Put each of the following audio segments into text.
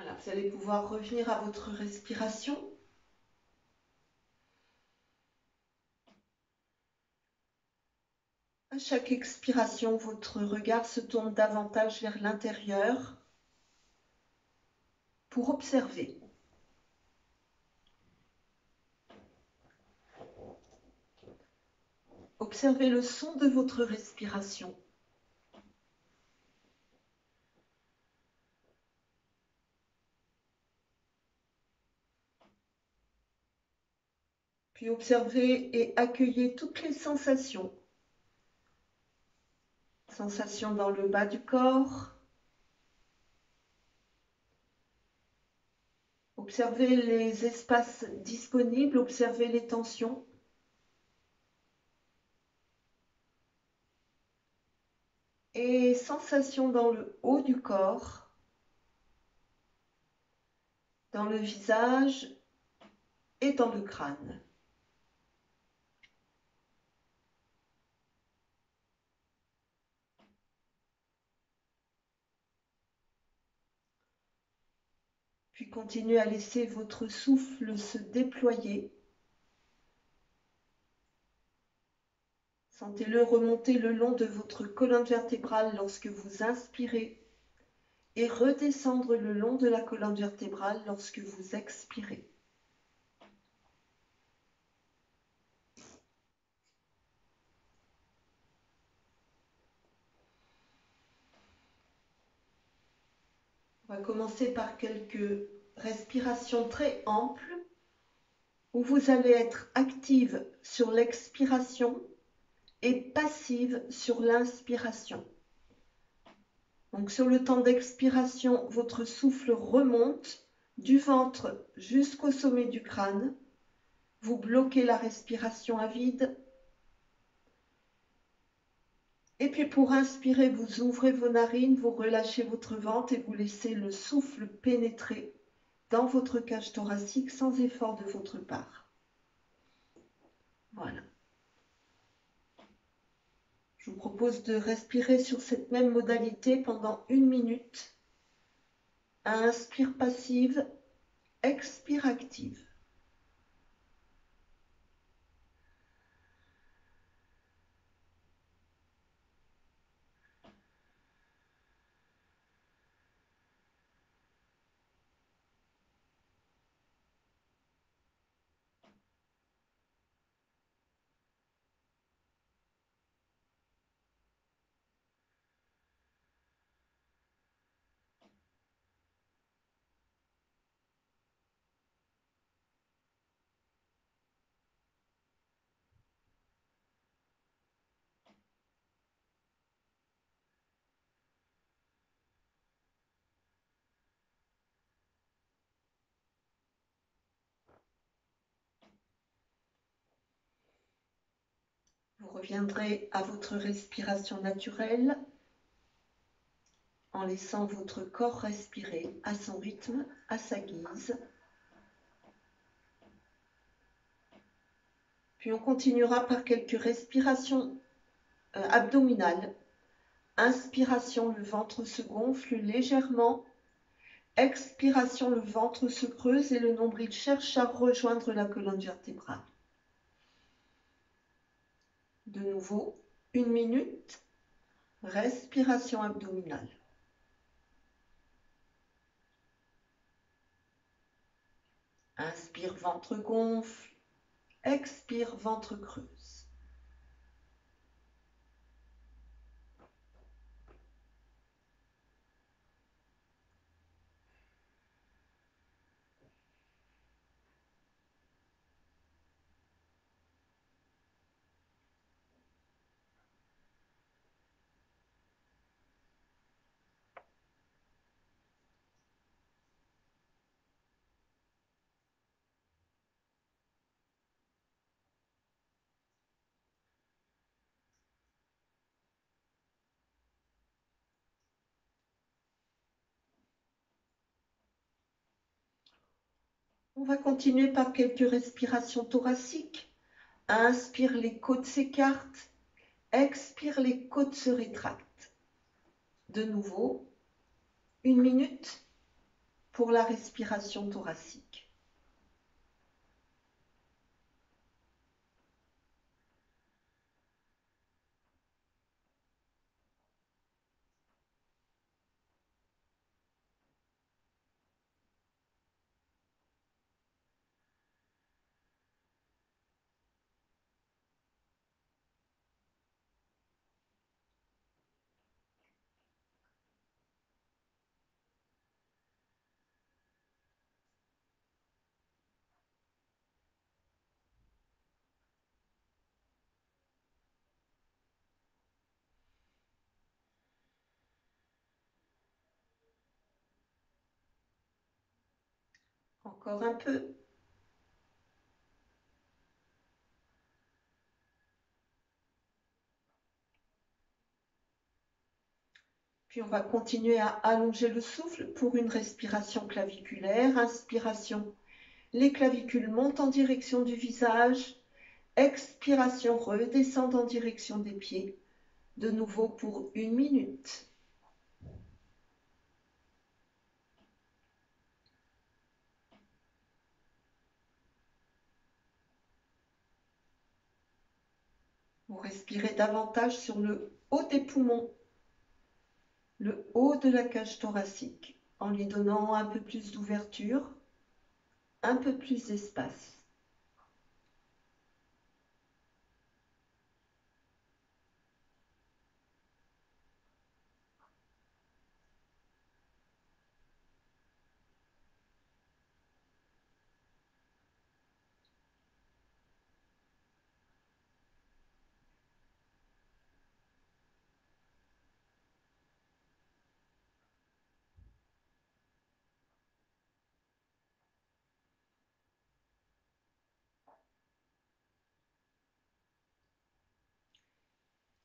Voilà, vous allez pouvoir revenir à votre respiration. À chaque expiration, votre regard se tourne davantage vers l'intérieur pour observer. Observez le son de votre respiration. Puis observez et accueillez toutes les sensations. Sensations dans le bas du corps. Observez les espaces disponibles, observez les tensions. Et sensations dans le haut du corps, dans le visage et dans le crâne. Puis continuez à laisser votre souffle se déployer. Sentez-le remonter le long de votre colonne vertébrale lorsque vous inspirez et redescendre le long de la colonne vertébrale lorsque vous expirez. On va commencer par quelques respirations très amples où vous allez être active sur l'expiration et passive sur l'inspiration. Donc sur le temps d'expiration, votre souffle remonte du ventre jusqu'au sommet du crâne. Vous bloquez la respiration à vide. Et puis pour inspirer, vous ouvrez vos narines, vous relâchez votre ventre et vous laissez le souffle pénétrer dans votre cage thoracique sans effort de votre part. Voilà. Je vous propose de respirer sur cette même modalité pendant 1 minute. Inspire passive, expire active. Vous reviendrez à votre respiration naturelle en laissant votre corps respirer à son rythme, à sa guise. Puis on continuera par quelques respirations abdominales. Inspiration, le ventre se gonfle légèrement. Expiration, le ventre se creuse et le nombril cherche à rejoindre la colonne vertébrale. De nouveau, 1 minute. Respiration abdominale. Inspire, ventre gonfle. Expire, ventre creuse. On va continuer par quelques respirations thoraciques. Inspire, les côtes s'écartent. Expire, les côtes se rétractent. De nouveau, 1 minute. pour la respiration thoracique. Encore un peu. Puis on va continuer à allonger le souffle pour une respiration claviculaire. Inspiration, les clavicules montent en direction du visage. Expiration, redescendent en direction des pieds. De nouveau pour 1 minute. Vous respirez davantage sur le haut des poumons, le haut de la cage thoracique, en lui donnant un peu plus d'ouverture, un peu plus d'espace.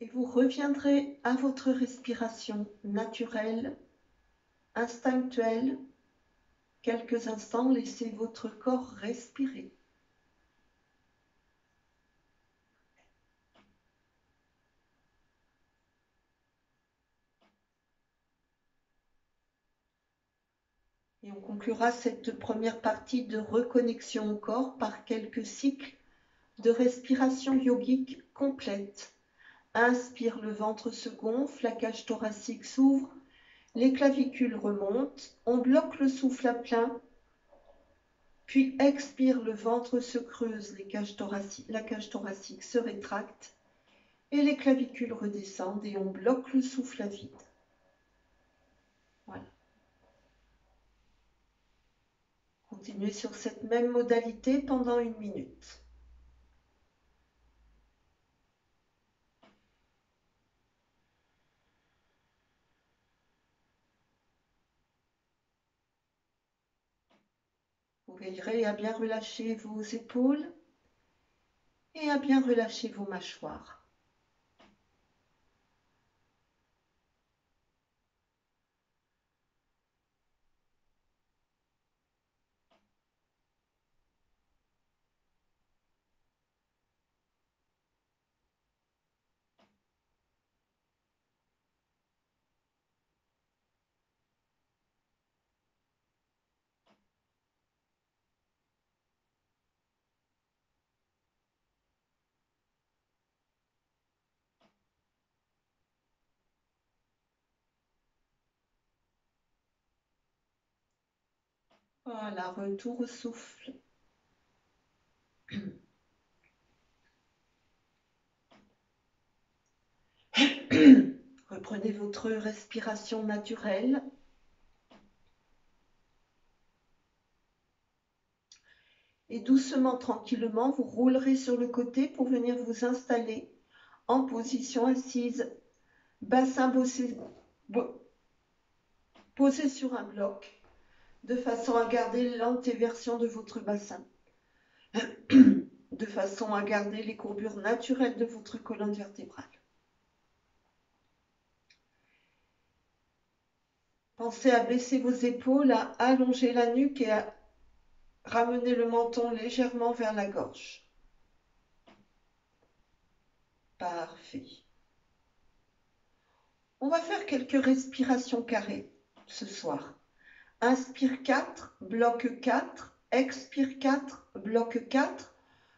Et vous reviendrez à votre respiration naturelle, instinctuelle. Quelques instants, laissez votre corps respirer. Et on conclura cette première partie de reconnexion au corps par quelques cycles de respiration yogique complète. Inspire, le ventre se gonfle, la cage thoracique s'ouvre, les clavicules remontent, on bloque le souffle à plein, puis expire, le ventre se creuse, la cage thoracique se rétracte et les clavicules redescendent et on bloque le souffle à vide. Voilà. Continuez sur cette même modalité pendant 1 minute. Vous veillerez à bien relâcher vos épaules et à bien relâcher vos mâchoires. Voilà, retour au souffle. Reprenez votre respiration naturelle. Et doucement, tranquillement, vous roulerez sur le côté pour venir vous installer en position assise. Bassin posé sur un bloc, de façon à garder l'antéversion de votre bassin. De façon à garder les courbures naturelles de votre colonne vertébrale. Pensez à baisser vos épaules, à allonger la nuque et à ramener le menton légèrement vers la gorge. Parfait. On va faire quelques respirations carrées ce soir. Inspire 4, bloque 4, expire 4, bloque 4.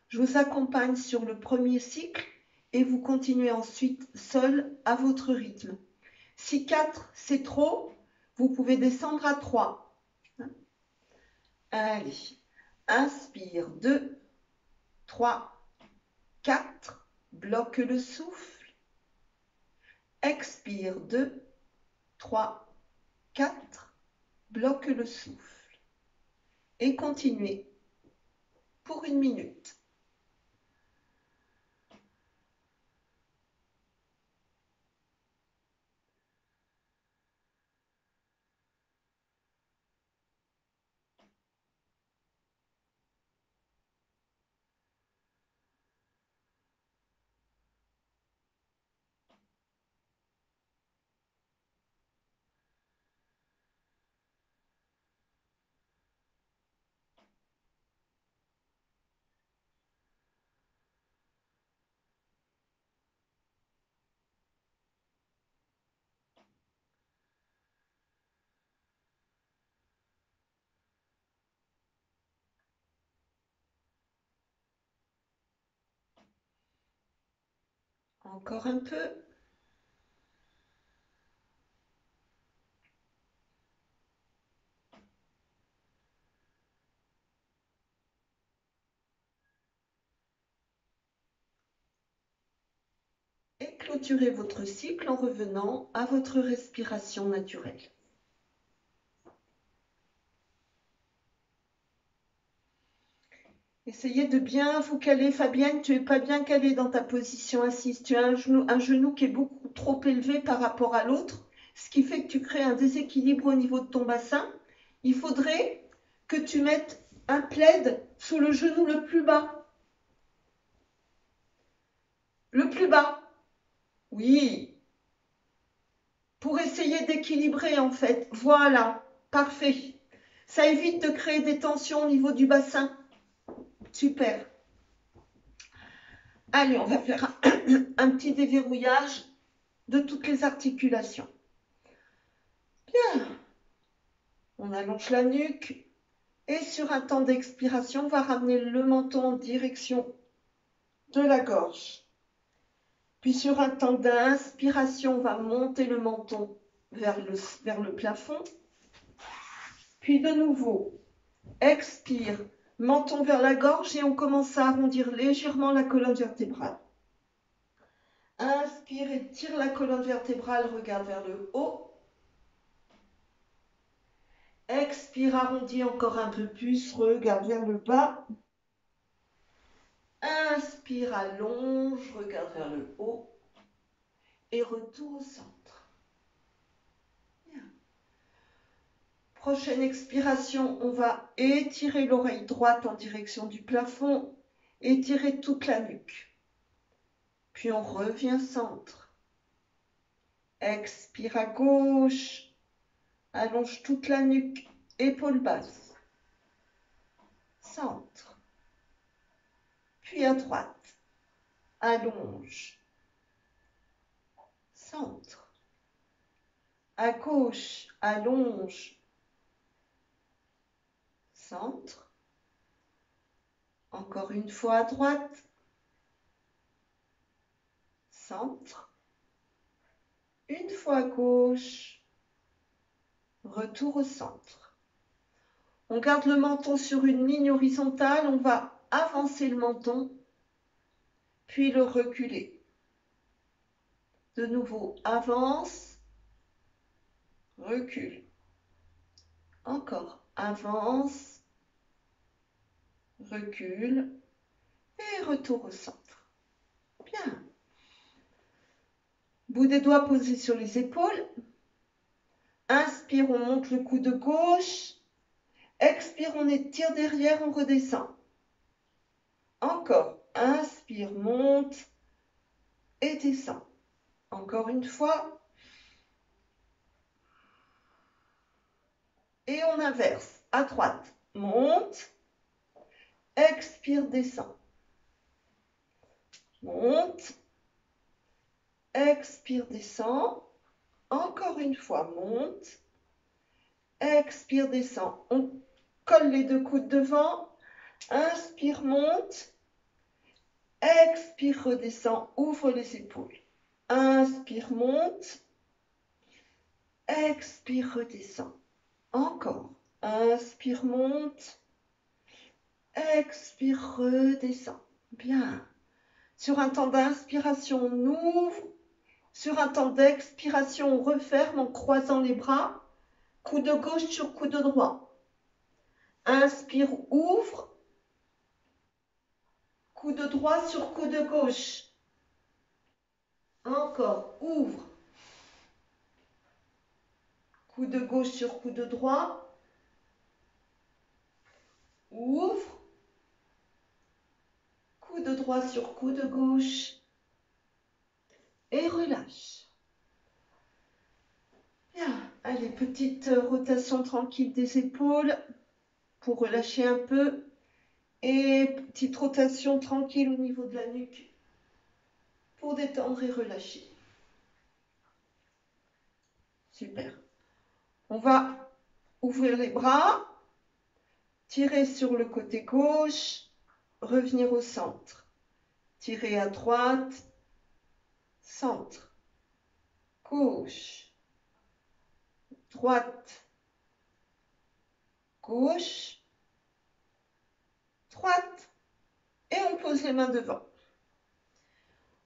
Je vous accompagne sur le premier cycle et vous continuez ensuite seul à votre rythme. Si 4 c'est trop, vous pouvez descendre à 3. Allez, inspire 2, 3, 4, bloque le souffle. Expire 2, 3, 4, bloque le souffle. Et continuez pour 1 minute. Encore un peu. Et clôturez votre cycle en revenant à votre respiration naturelle. Essayez de bien vous caler. Fabienne, tu n'es pas bien calée dans ta position assise. Tu as un genou qui est beaucoup trop élevé par rapport à l'autre, ce qui fait que tu crées un déséquilibre au niveau de ton bassin. Il faudrait que tu mettes un plaid sous le genou le plus bas. Le plus bas. Oui. Pour essayer d'équilibrer en fait. Voilà. Parfait. Ça évite de créer des tensions au niveau du bassin. Super. Allez, on va faire un petit déverrouillage de toutes les articulations. Bien. On allonge la nuque et sur un temps d'expiration, on va ramener le menton en direction de la gorge. Puis sur un temps d'inspiration, on va monter le menton vers le plafond. Puis de nouveau, expire, menton vers la gorge et on commence à arrondir légèrement la colonne vertébrale. Inspire et tire la colonne vertébrale, regarde vers le haut. Expire, arrondis encore un peu plus, regarde vers le bas. Inspire, allonge, regarde vers le haut. Et retour au centre. Bien. Prochaine expiration, on va étirer l'oreille droite en direction du plafond, étirer toute la nuque. Puis on revient centre. Expire à gauche, allonge toute la nuque, épaules basses. Centre. Puis à droite, allonge. Centre. À gauche, allonge. Centre. Encore une fois à droite. Centre. Une fois à gauche. Retour au centre. On garde le menton sur une ligne horizontale. On va avancer le menton, puis le reculer. De nouveau, avance, recule. Encore, avance, recule et retour au centre. Bien. Bout des doigts posés sur les épaules. Inspire, on monte le coude gauche. Expire, on étire derrière, on redescend. Encore, inspire, monte et descend. Encore une fois. Et on inverse. À droite, monte. Expire, descend. Monte. Expire, descend. Encore une fois, monte. expire, descend. On colle les deux coudes devant, inspire, monte, expire, redescend, ouvre les épaules. Inspire, monte, expire, redescend. Encore. Inspire, monte, expire, redescend. Bien. Sur un temps d'inspiration, on ouvre. Sur un temps d'expiration, on referme en croisant les bras. Coude gauche sur coude droit. Inspire, ouvre. Coude droit sur coude gauche. Encore, ouvre. Coude gauche sur coude droit. Ouvre. Coude droit sur coude gauche. Et relâche. Bien. Allez, petite rotation tranquille des épaules pour relâcher un peu. Et petite rotation tranquille au niveau de la nuque pour détendre et relâcher. Super. On va ouvrir les bras, tirer sur le côté gauche, revenir au centre. Tirer à droite, centre, gauche, droite, gauche, droite. Et on pose les mains devant.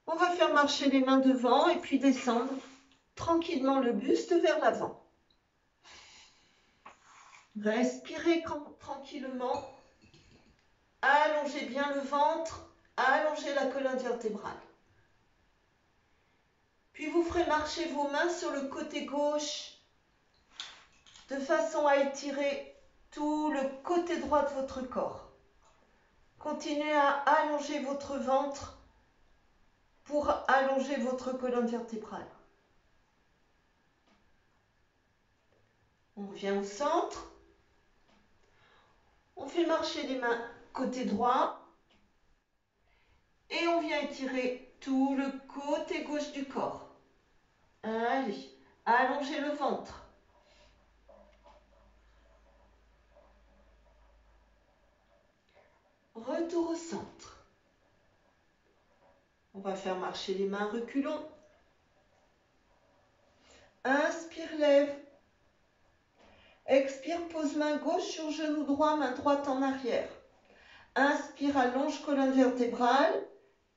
On va faire marcher les mains devant et puis descendre tranquillement le buste vers l'avant. Respirez tranquillement. Allongez bien le ventre. Allongez la colonne vertébrale. Puis vous ferez marcher vos mains sur le côté gauche de façon à étirer tout le côté droit de votre corps. Continuez à allonger votre ventre pour allonger votre colonne vertébrale. On revient au centre. On fait marcher les mains côté droit. Et on vient étirer tout le côté gauche du corps. Allez, allongez le ventre. Retour au centre. On va faire marcher les mains reculons. Inspire, lève. Expire, pose main gauche sur genou droit, main droite en arrière. Inspire, allonge colonne vertébrale.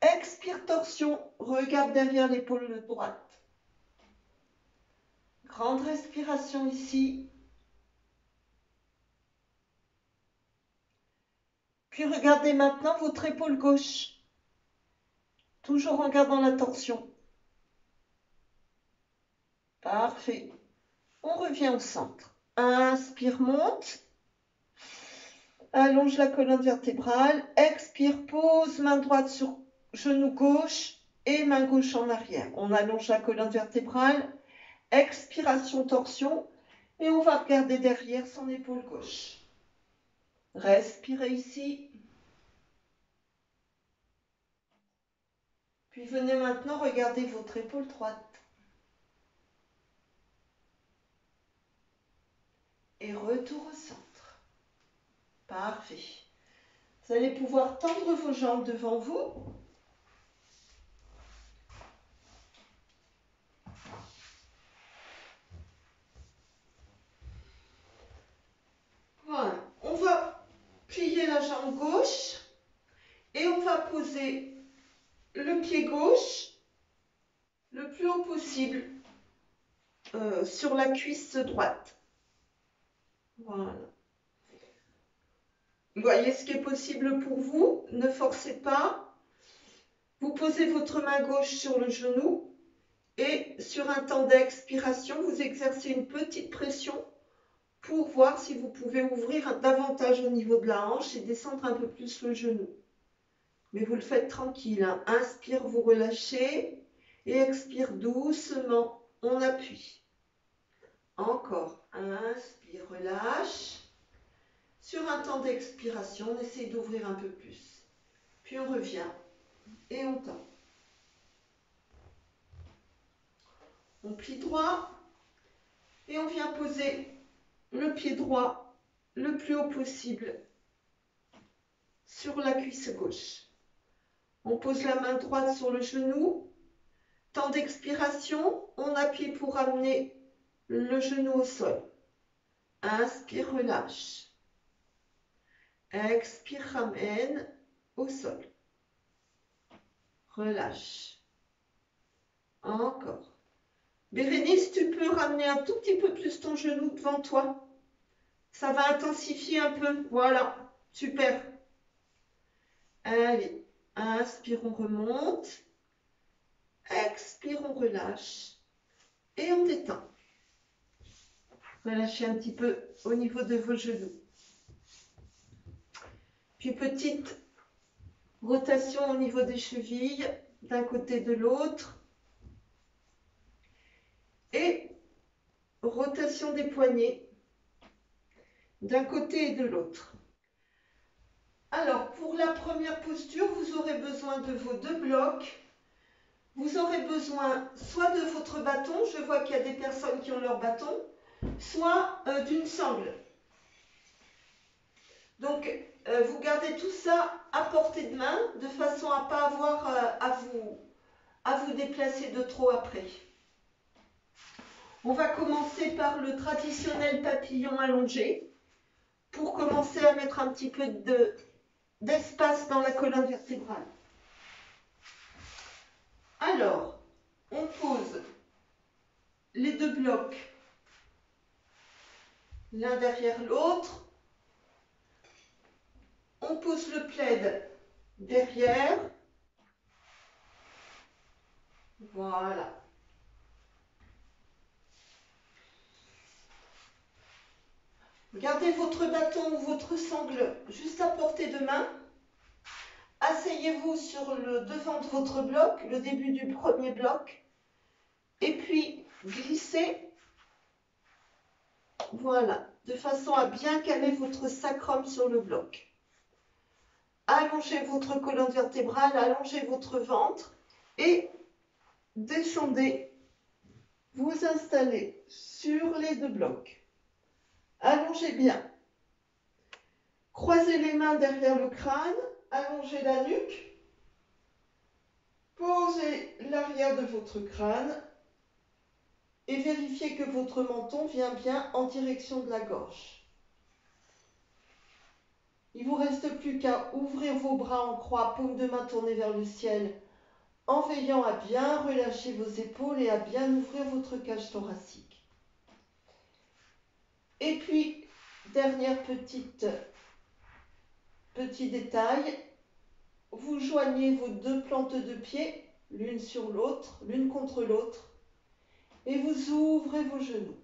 Expire, torsion. Regarde derrière l'épaule droite. Grande respiration ici. Puis regardez maintenant votre épaule gauche. Toujours en gardant la torsion. Parfait. On revient au centre. Inspire, monte. Allonge la colonne vertébrale. Expire, pose main droite sur genou gauche et main gauche en arrière. On allonge la colonne vertébrale. Expiration, torsion. Et on va regarder derrière son épaule gauche. Respirez ici. Puis venez maintenant regarder votre épaule droite. Et retour au centre. Parfait. Vous allez pouvoir tendre vos jambes devant vous. Voilà. On va plier la jambe gauche et on va poser le pied gauche le plus haut possible sur la cuisse droite. Voilà. Voyez ce qui est possible pour vous. Ne forcez pas. Vous posez votre main gauche sur le genou et sur un temps d'expiration, vous exercez une petite pression pour voir si vous pouvez ouvrir davantage au niveau de la hanche et descendre un peu plus le genou. Mais vous le faites tranquille. Hein. Inspire, vous relâchez et expire doucement. On appuie. Encore. Inspire, relâche. Sur un temps d'expiration, on essaie d'ouvrir un peu plus. Puis on revient et on tend. On plie droit et on vient poser le pied droit le plus haut possible sur la cuisse gauche. On pose la main droite sur le genou. Temps d'expiration, on appuie pour amener le genou au sol. Inspire, relâche. Expire, ramène au sol. Relâche. Encore. Bérénice, tu peux ramener un tout petit peu plus ton genou devant toi. Ça va intensifier un peu. Voilà. Super. Allez. Inspire, on remonte. Expire, on relâche. Et on détend. Relâchez un petit peu au niveau de vos genoux. Puis petite rotation au niveau des chevilles, d'un côté de l'autre. Et rotation des poignets, d'un côté et de l'autre. Alors, pour la première posture, vous aurez besoin de vos 2 blocs. Vous aurez besoin soit de votre bâton, je vois qu'il y a des personnes qui ont leur bâton, soit d'une sangle. Donc, vous gardez tout ça à portée de main, de façon à ne pas avoir à vous déplacer de trop après. On va commencer par le traditionnel papillon allongé, pour commencer à mettre un petit peu d'espace dans la colonne vertébrale. Alors, on pose les 2 blocs l'un derrière l'autre. On pose le plaid derrière. Voilà. Gardez votre bâton ou votre sangle juste à portée de main. Asseyez-vous sur le devant de votre bloc, le début du premier bloc. Et puis, glissez. Voilà, de façon à bien caler votre sacrum sur le bloc. Allongez votre colonne vertébrale, allongez votre ventre et descendez. Vous installez sur les 2 blocs. Allongez bien. Croisez les mains derrière le crâne, allongez la nuque. Posez l'arrière de votre crâne et vérifiez que votre menton vient bien en direction de la gorge. Il ne vous reste plus qu'à ouvrir vos bras en croix, paume de main tournée vers le ciel, en veillant à bien relâcher vos épaules et à bien ouvrir votre cage thoracique. Et puis, dernière petit détail, vous joignez vos 2 plantes de pied, l'une sur l'autre, l'une contre l'autre, et vous ouvrez vos genoux.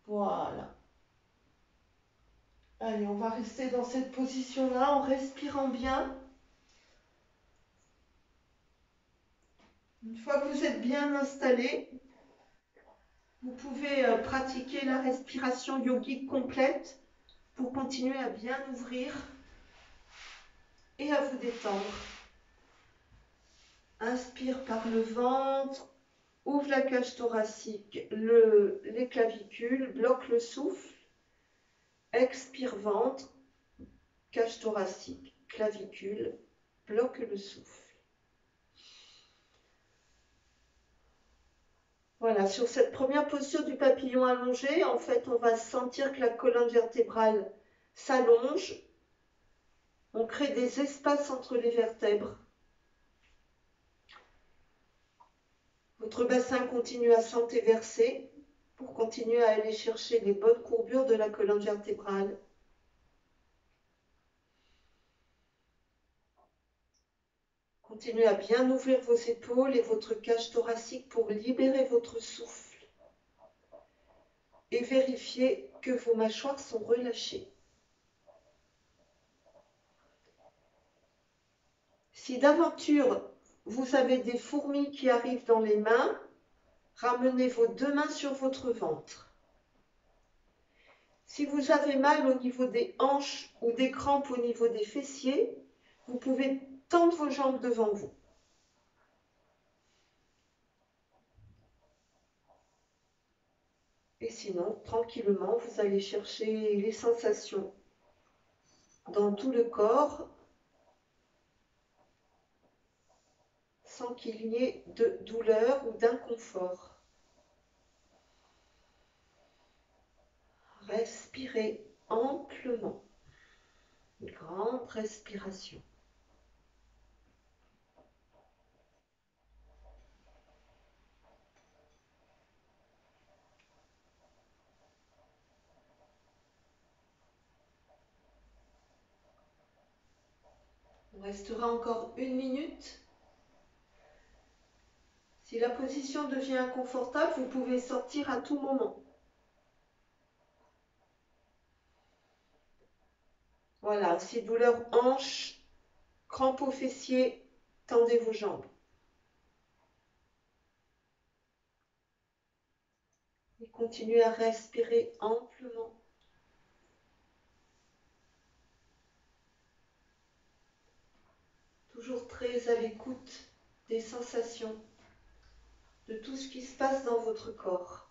Voilà. Allez, on va rester dans cette position-là en respirant bien. Une fois que vous êtes bien installé, vous pouvez pratiquer la respiration yogique complète pour continuer à bien ouvrir et à vous détendre. Inspire par le ventre, ouvre la cage thoracique, les clavicules, bloque le souffle. Expire ventre, cage thoracique, clavicule, bloque le souffle. Voilà, sur cette première posture du papillon allongé, en fait, on va sentir que la colonne vertébrale s'allonge. On crée des espaces entre les vertèbres. Votre bassin continue à s'entéverser pour continuer à aller chercher les bonnes courbures de la colonne vertébrale. Continuez à bien ouvrir vos épaules et votre cage thoracique pour libérer votre souffle. Et vérifiez que vos mâchoires sont relâchées. Si d'aventure vous avez des fourmis qui arrivent dans les mains, ramenez vos 2 mains sur votre ventre. Si vous avez mal au niveau des hanches ou des crampes au niveau des fessiers, vous pouvez tendre vos jambes devant vous. Et sinon, tranquillement, vous allez chercher les sensations dans tout le corps sans qu'il y ait de douleur ou d'inconfort. Respirez amplement. Une grande respiration. Il restera encore 1 minute. Si la position devient inconfortable, vous pouvez sortir à tout moment. Voilà, si douleur hanche, crampe aux fessiers, tendez vos jambes. Et continuez à respirer amplement. Toujours très à l'écoute des sensations, de tout ce qui se passe dans votre corps.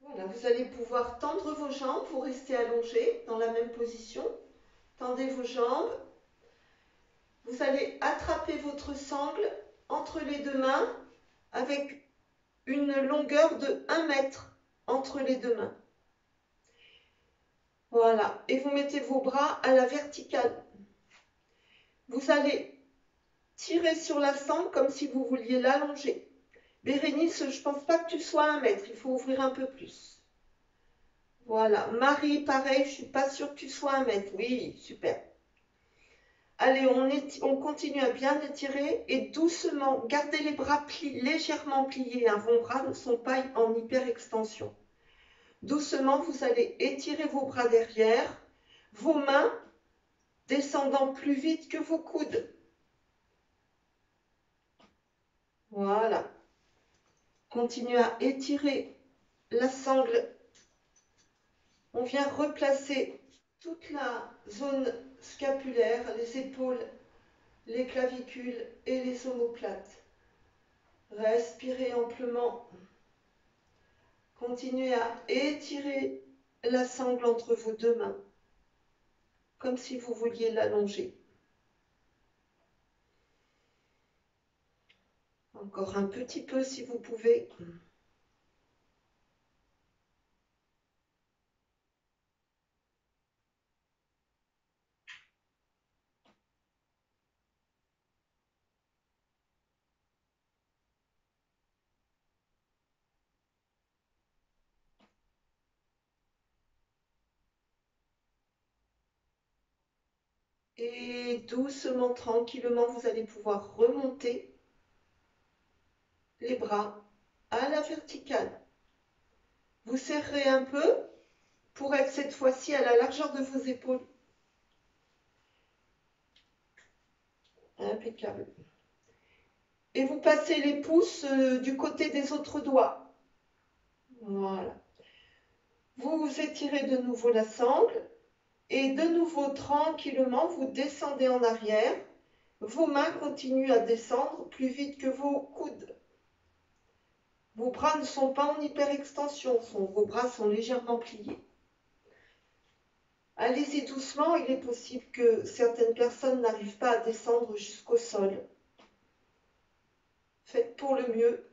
Voilà, vous allez pouvoir tendre vos jambes, vous restez allongé dans la même position. Tendez vos jambes. Vous allez attraper votre sangle entre les deux mains avec une longueur de 1 mètre entre les deux mains. Voilà, et vous mettez vos bras à la verticale. Vous allez tirer sur la sangle comme si vous vouliez l'allonger. Bérénice, je ne pense pas que tu sois à 1 mètre, il faut ouvrir un peu plus. Voilà, Marie, pareil, je ne suis pas sûre que tu sois à 1 mètre. Oui, super. Allez, on continue à bien étirer et doucement, gardez les bras légèrement pliés. Hein, vos bras ne sont pas en hyperextension. Doucement, vous allez étirer vos bras derrière, vos mains descendant plus vite que vos coudes. Voilà. Continuez à étirer la sangle. On vient replacer toute la zone scapulaire, les épaules, les clavicules et les omoplates. Respirez amplement. Continuez à étirer la sangle entre vos deux mains, comme si vous vouliez l'allonger. Encore un petit peu si vous pouvez. Et doucement, tranquillement, vous allez pouvoir remonter les bras à la verticale. Vous serrez un peu pour être cette fois-ci à la largeur de vos épaules. Impeccable. Et vous passez les pouces du côté des autres doigts. Voilà. Vous étirez de nouveau la sangle et de nouveau tranquillement vous descendez en arrière. Vos mains continuent à descendre plus vite que vos coudes. Vos bras ne sont pas en hyperextension, vos bras sont légèrement pliés. Allez-y doucement, il est possible que certaines personnes n'arrivent pas à descendre jusqu'au sol. Faites pour le mieux.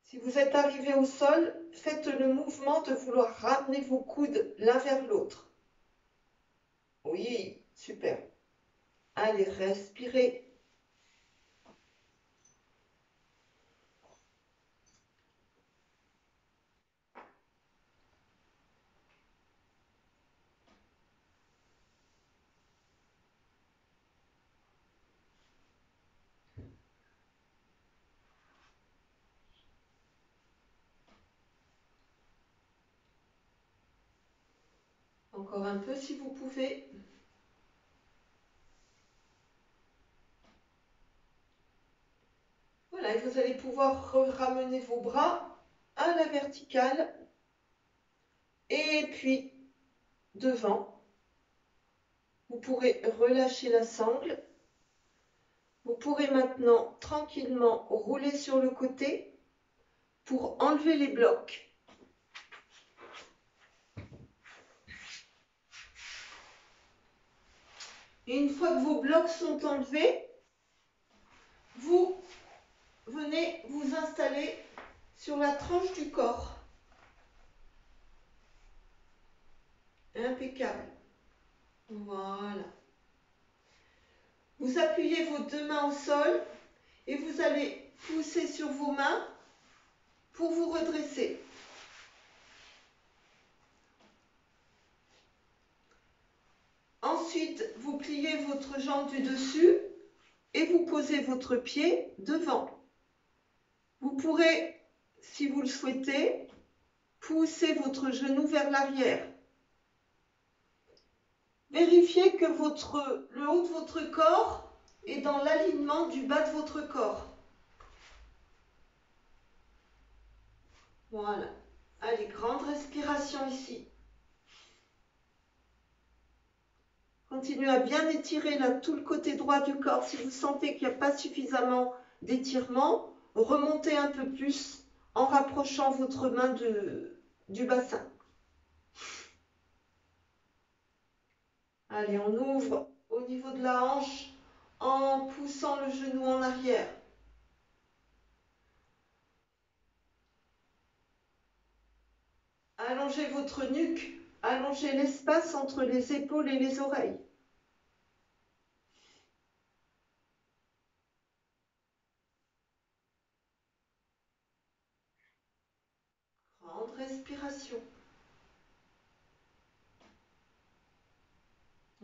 Si vous êtes arrivé au sol, faites le mouvement de vouloir ramener vos coudes l'un vers l'autre. Oui, super. Allez, respirez. Encore un peu si vous pouvez. vous allez pouvoir ramener vos bras à la verticale et puis devant. Vous pourrez relâcher la sangle. Vous pourrez maintenant tranquillement rouler sur le côté pour enlever les blocs. Et une fois que vos blocs sont enlevés, vous venez vous installer sur la tranche du corps. Impeccable. Voilà. Vous appuyez vos deux mains au sol et vous allez pousser sur vos mains pour vous redresser. Ensuite, vous pliez votre jambe du dessus et vous posez votre pied devant. Vous pourrez, si vous le souhaitez, pousser votre genou vers l'arrière. Vérifiez que le haut de votre corps est dans l'alignement du bas de votre corps. Voilà. Allez, grande respiration ici. Continuez à bien étirer là tout le côté droit du corps. Si vous sentez qu'il n'y a pas suffisamment d'étirement, remontez un peu plus en rapprochant votre main du bassin. Allez, on ouvre au niveau de la hanche en poussant le genou en arrière. Allongez votre nuque, allongez l'espace entre les épaules et les oreilles. Grande respiration.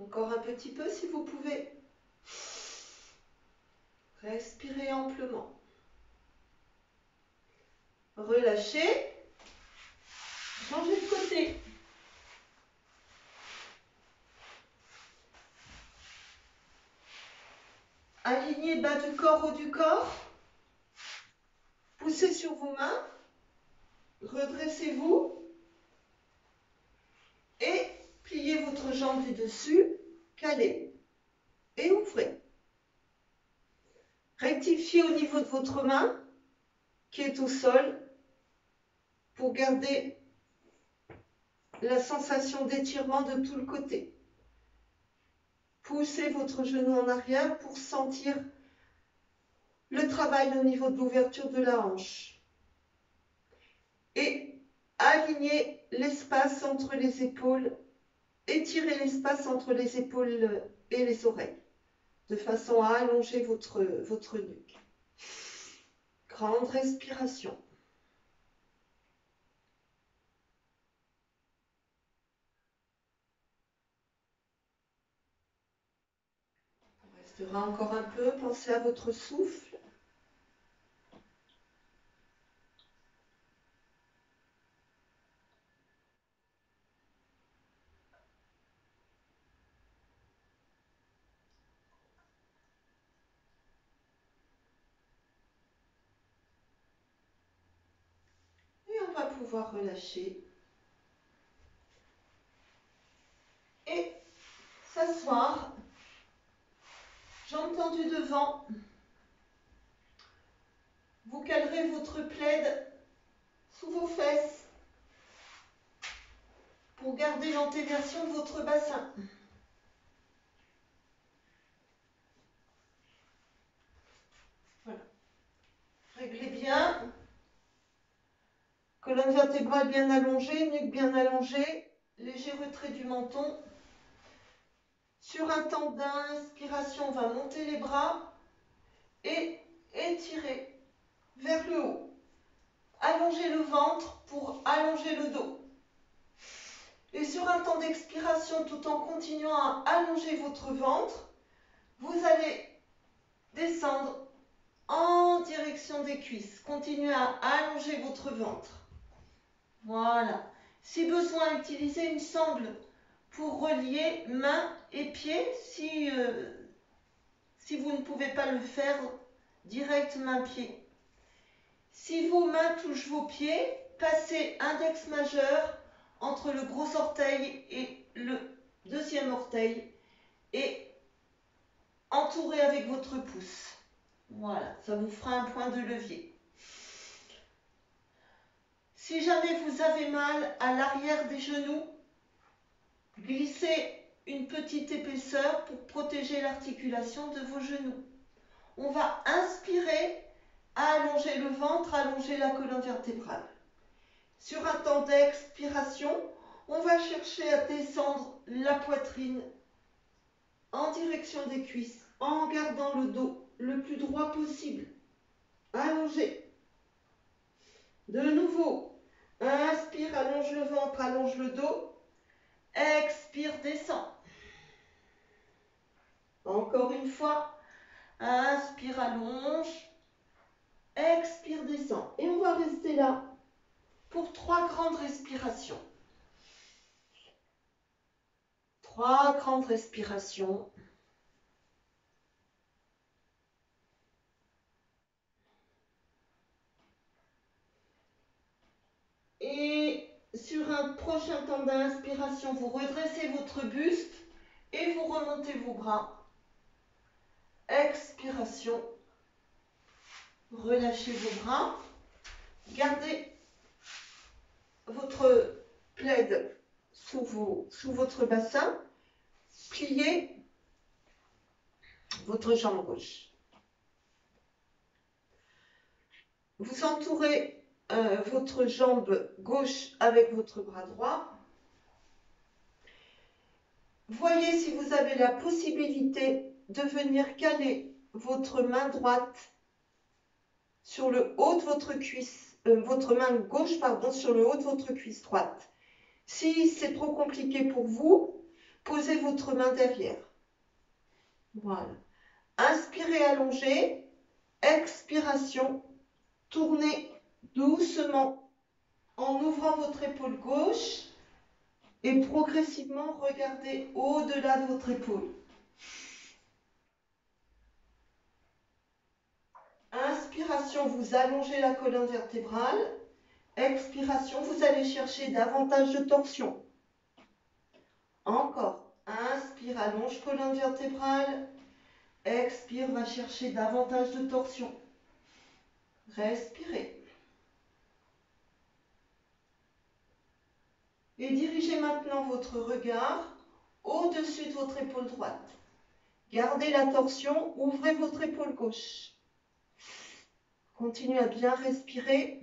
Encore un petit peu si vous pouvez. Respirez amplement. Relâchez. Changez de côté. Alignez bas du corps, haut du corps. Poussez sur vos mains. Redressez-vous. Et pliez votre jambe du dessus. Calez. Et ouvrez. Rectifiez au niveau de votre main qui est au sol pour garder la sensation d'étirement de tout le côté. Poussez votre genou en arrière pour sentir le travail au niveau de l'ouverture de la hanche. Et alignez l'espace entre les épaules, étirez l'espace entre les épaules et les oreilles, de façon à allonger votre nuque. Grande respiration. On restera encore un peu, pensez à votre souffle. Et on va pouvoir relâcher. Et s'asseoir. Jambes tendues devant. Vous calerez votre plaid sous vos fesses pour garder l'antéversion de votre bassin. Voilà. Réglez bien. Colonne vertébrale bien allongée, nuque bien allongée, léger retrait du menton. Sur un temps d'inspiration, on va monter les bras et étirer vers le haut. Allongez le ventre pour allonger le dos. Et sur un temps d'expiration, tout en continuant à allonger votre ventre, vous allez descendre en direction des cuisses. Continuez à allonger votre ventre. Voilà. Si besoin, utilisez une sangle pour relier mains et pieds si vous ne pouvez pas le faire direct main-pied. Si vos mains touchent vos pieds, passez index majeur entre le gros orteil et le deuxième orteil et entourez avec votre pouce. Voilà, ça vous fera un point de levier. Si jamais vous avez mal à l'arrière des genoux, glissez une petite épaisseur pour protéger l'articulation de vos genoux. On va inspirer, allonger le ventre, allonger la colonne vertébrale. Sur un temps d'expiration, on va chercher à descendre la poitrine en direction des cuisses, en gardant le dos le plus droit possible. Allongez. De nouveau, inspire, allonge le ventre, allonge le dos. Expire, descend. Encore une fois, inspire, allonge. Expire, descend. Et on va rester là pour 3 grandes respirations. 3 grandes respirations. Et sur un prochain temps d'inspiration, vous redressez votre buste et vous remontez vos bras. Expiration. Relâchez vos bras. Gardez votre plaid sous votre bassin. Pliez votre jambe gauche. Vous entourez votre jambe gauche avec votre bras droit. Voyez si vous avez la possibilité de venir caler votre main droite sur le haut de votre cuisse, votre main gauche, pardon, sur le haut de votre cuisse droite. Si c'est trop compliqué pour vous, posez votre main derrière. Voilà. Inspirez, allongez. Expiration. Tournez doucement en ouvrant votre épaule gauche et progressivement regardez au-delà de votre épaule. Inspiration, vous allongez la colonne vertébrale. Expiration, vous allez chercher davantage de torsion. Encore. Inspire, allonge colonne vertébrale. Expire, va chercher davantage de torsion. Respirez. Et dirigez maintenant votre regard au-dessus de votre épaule droite. Gardez la torsion, ouvrez votre épaule gauche. Continuez à bien respirer.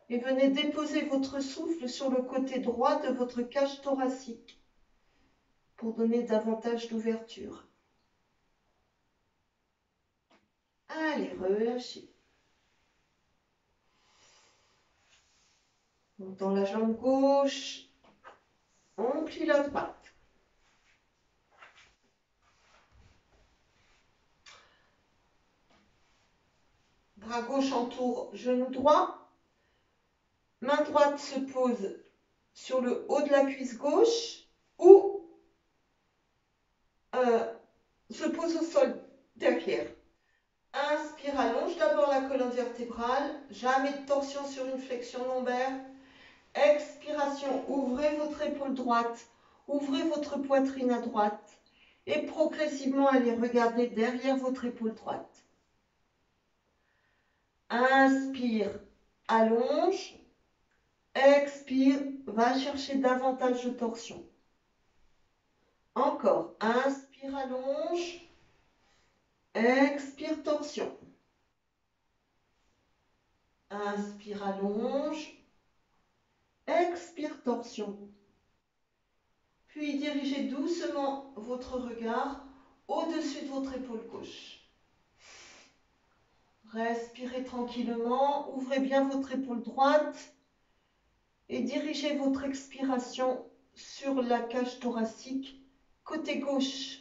Et venez déposer votre souffle sur le côté droit de votre cage thoracique pour donner davantage d'ouverture. Allez, relâchez. Dans la jambe gauche, on plie la droite. Bras gauche entoure genou droit. Main droite se pose sur le haut de la cuisse gauche ou se pose au sol derrière. Inspire, allonge d'abord la colonne vertébrale. Jamais de torsion sur une flexion lombaire. Expiration, ouvrez votre épaule droite. Ouvrez votre poitrine à droite. Et progressivement, allez regarder derrière votre épaule droite. Inspire, allonge. Expire, va chercher davantage de torsion. Encore, inspire, allonge. Expire, torsion. Inspire, allonge. Expire, torsion. Puis dirigez doucement votre regard au-dessus de votre épaule gauche. Respirez tranquillement, ouvrez bien votre épaule droite et dirigez votre expiration sur la cage thoracique côté gauche.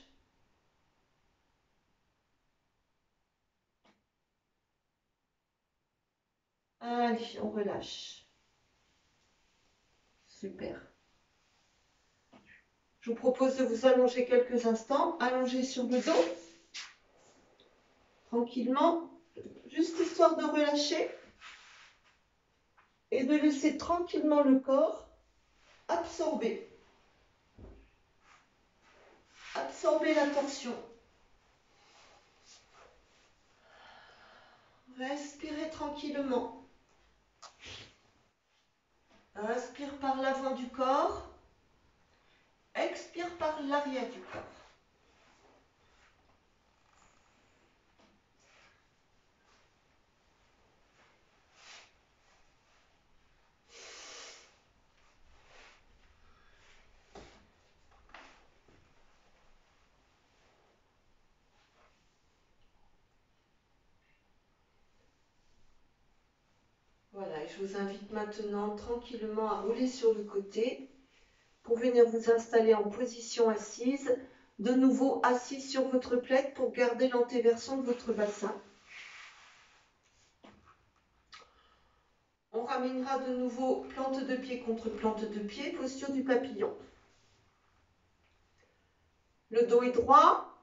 Allez, on relâche. Super. Je vous propose de vous allonger quelques instants. Allongez sur le dos. Tranquillement. juste histoire de relâcher et de laisser tranquillement le corps absorber la torsion. Respirez tranquillement. Inspire par l'avant du corps, expire par l'arrière du corps. Voilà, et je vous invite maintenant tranquillement à rouler sur le côté pour venir vous installer en position assise. De nouveau assis sur votre plaque pour garder l'antéversion de votre bassin. On ramènera de nouveau plante de pied contre plante de pied, posture du papillon. Le dos est droit,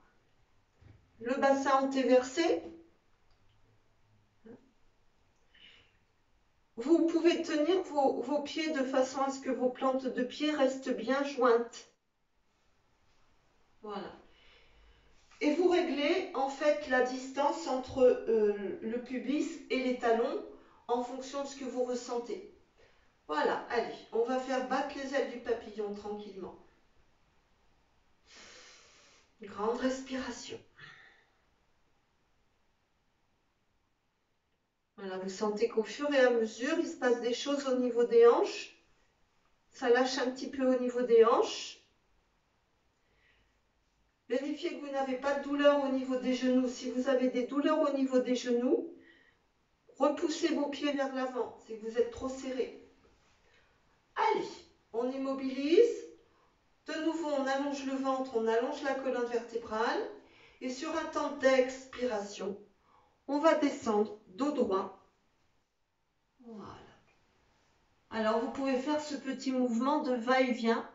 le bassin antéversé. Vous pouvez tenir vos pieds de façon à ce que vos plantes de pied restent bien jointes. Voilà. Et vous réglez en fait la distance entre le pubis et les talons en fonction de ce que vous ressentez. Voilà, allez, on va faire battre les ailes du papillon tranquillement. Grande respiration. Voilà, vous sentez qu'au fur et à mesure, il se passe des choses au niveau des hanches. Ça lâche un petit peu au niveau des hanches. Vérifiez que vous n'avez pas de douleur au niveau des genoux. Si vous avez des douleurs au niveau des genoux, repoussez vos pieds vers l'avant si vous êtes trop serré. Allez, on immobilise. De nouveau, on allonge le ventre, on allonge la colonne vertébrale. Et sur un temps d'expiration, on va descendre dos droit. Voilà. Alors, vous pouvez faire ce petit mouvement de va-et-vient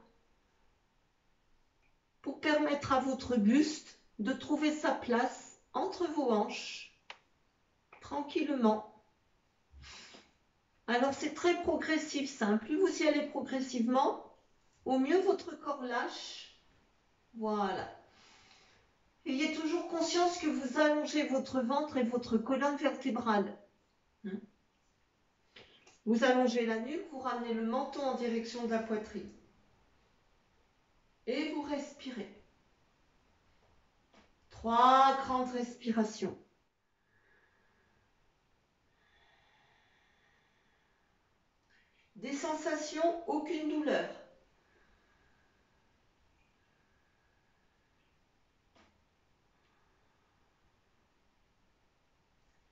pour permettre à votre buste de trouver sa place entre vos hanches, tranquillement. Alors, c'est très progressif, ça. Plus vous y allez progressivement, au mieux votre corps lâche. Voilà. Ayez toujours conscience que vous allongez votre ventre et votre colonne vertébrale. Vous allongez la nuque, vous ramenez le menton en direction de la poitrine. Et vous respirez. 3 grandes respirations. Des sensations, aucune douleur.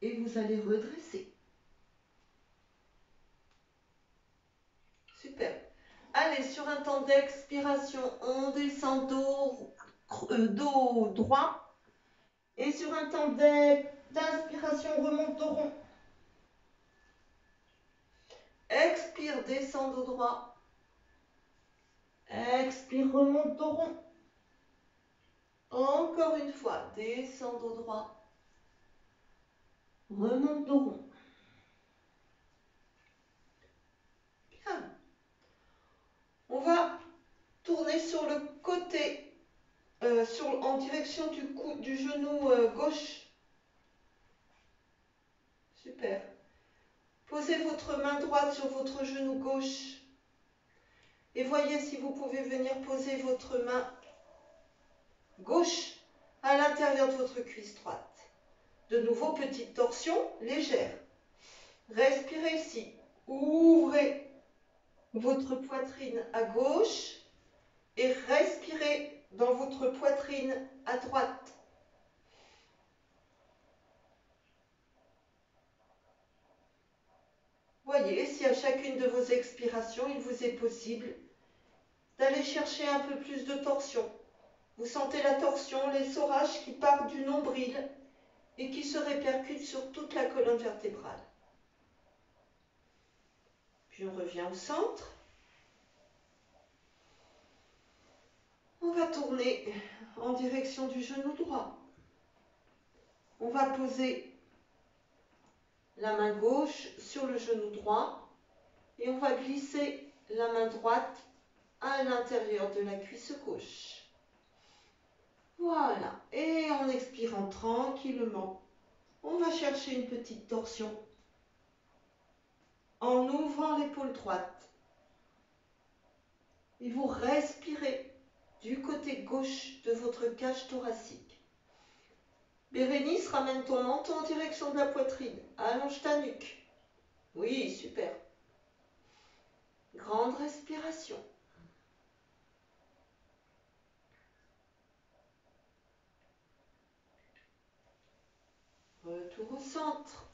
Et vous allez redresser. Super. Allez, sur un temps d'expiration, on descend dos droit. Et sur un temps d'inspiration, on remonte dos rond. Expire, descend dos droit. Expire, remonte dos rond. Encore une fois, descend dos droit. Remonte dos rond. Bien. On va tourner sur le côté, en direction du genou gauche. Super. Posez votre main droite sur votre genou gauche. Et voyez si vous pouvez venir poser votre main gauche à l'intérieur de votre cuisse droite. De nouveau, petite torsion légère. Respirez ici. Ouvrez votre poitrine à gauche et respirez dans votre poitrine à droite. Voyez si à chacune de vos expirations, il vous est possible d'aller chercher un peu plus de torsion. Vous sentez la torsion, l'essorage qui part du nombril et qui se répercute sur toute la colonne vertébrale. Puis on revient au centre. On va tourner en direction du genou droit. On va poser la main gauche sur le genou droit et on va glisser la main droite à l'intérieur de la cuisse gauche. Voilà, et en expirant tranquillement, on va chercher une petite torsion en ouvrant l'épaule droite. Et vous respirez du côté gauche de votre cage thoracique. Bérénice, ramène ton menton en direction de la poitrine. Allonge ta nuque. Oui, super. Grande respiration. Retour au centre.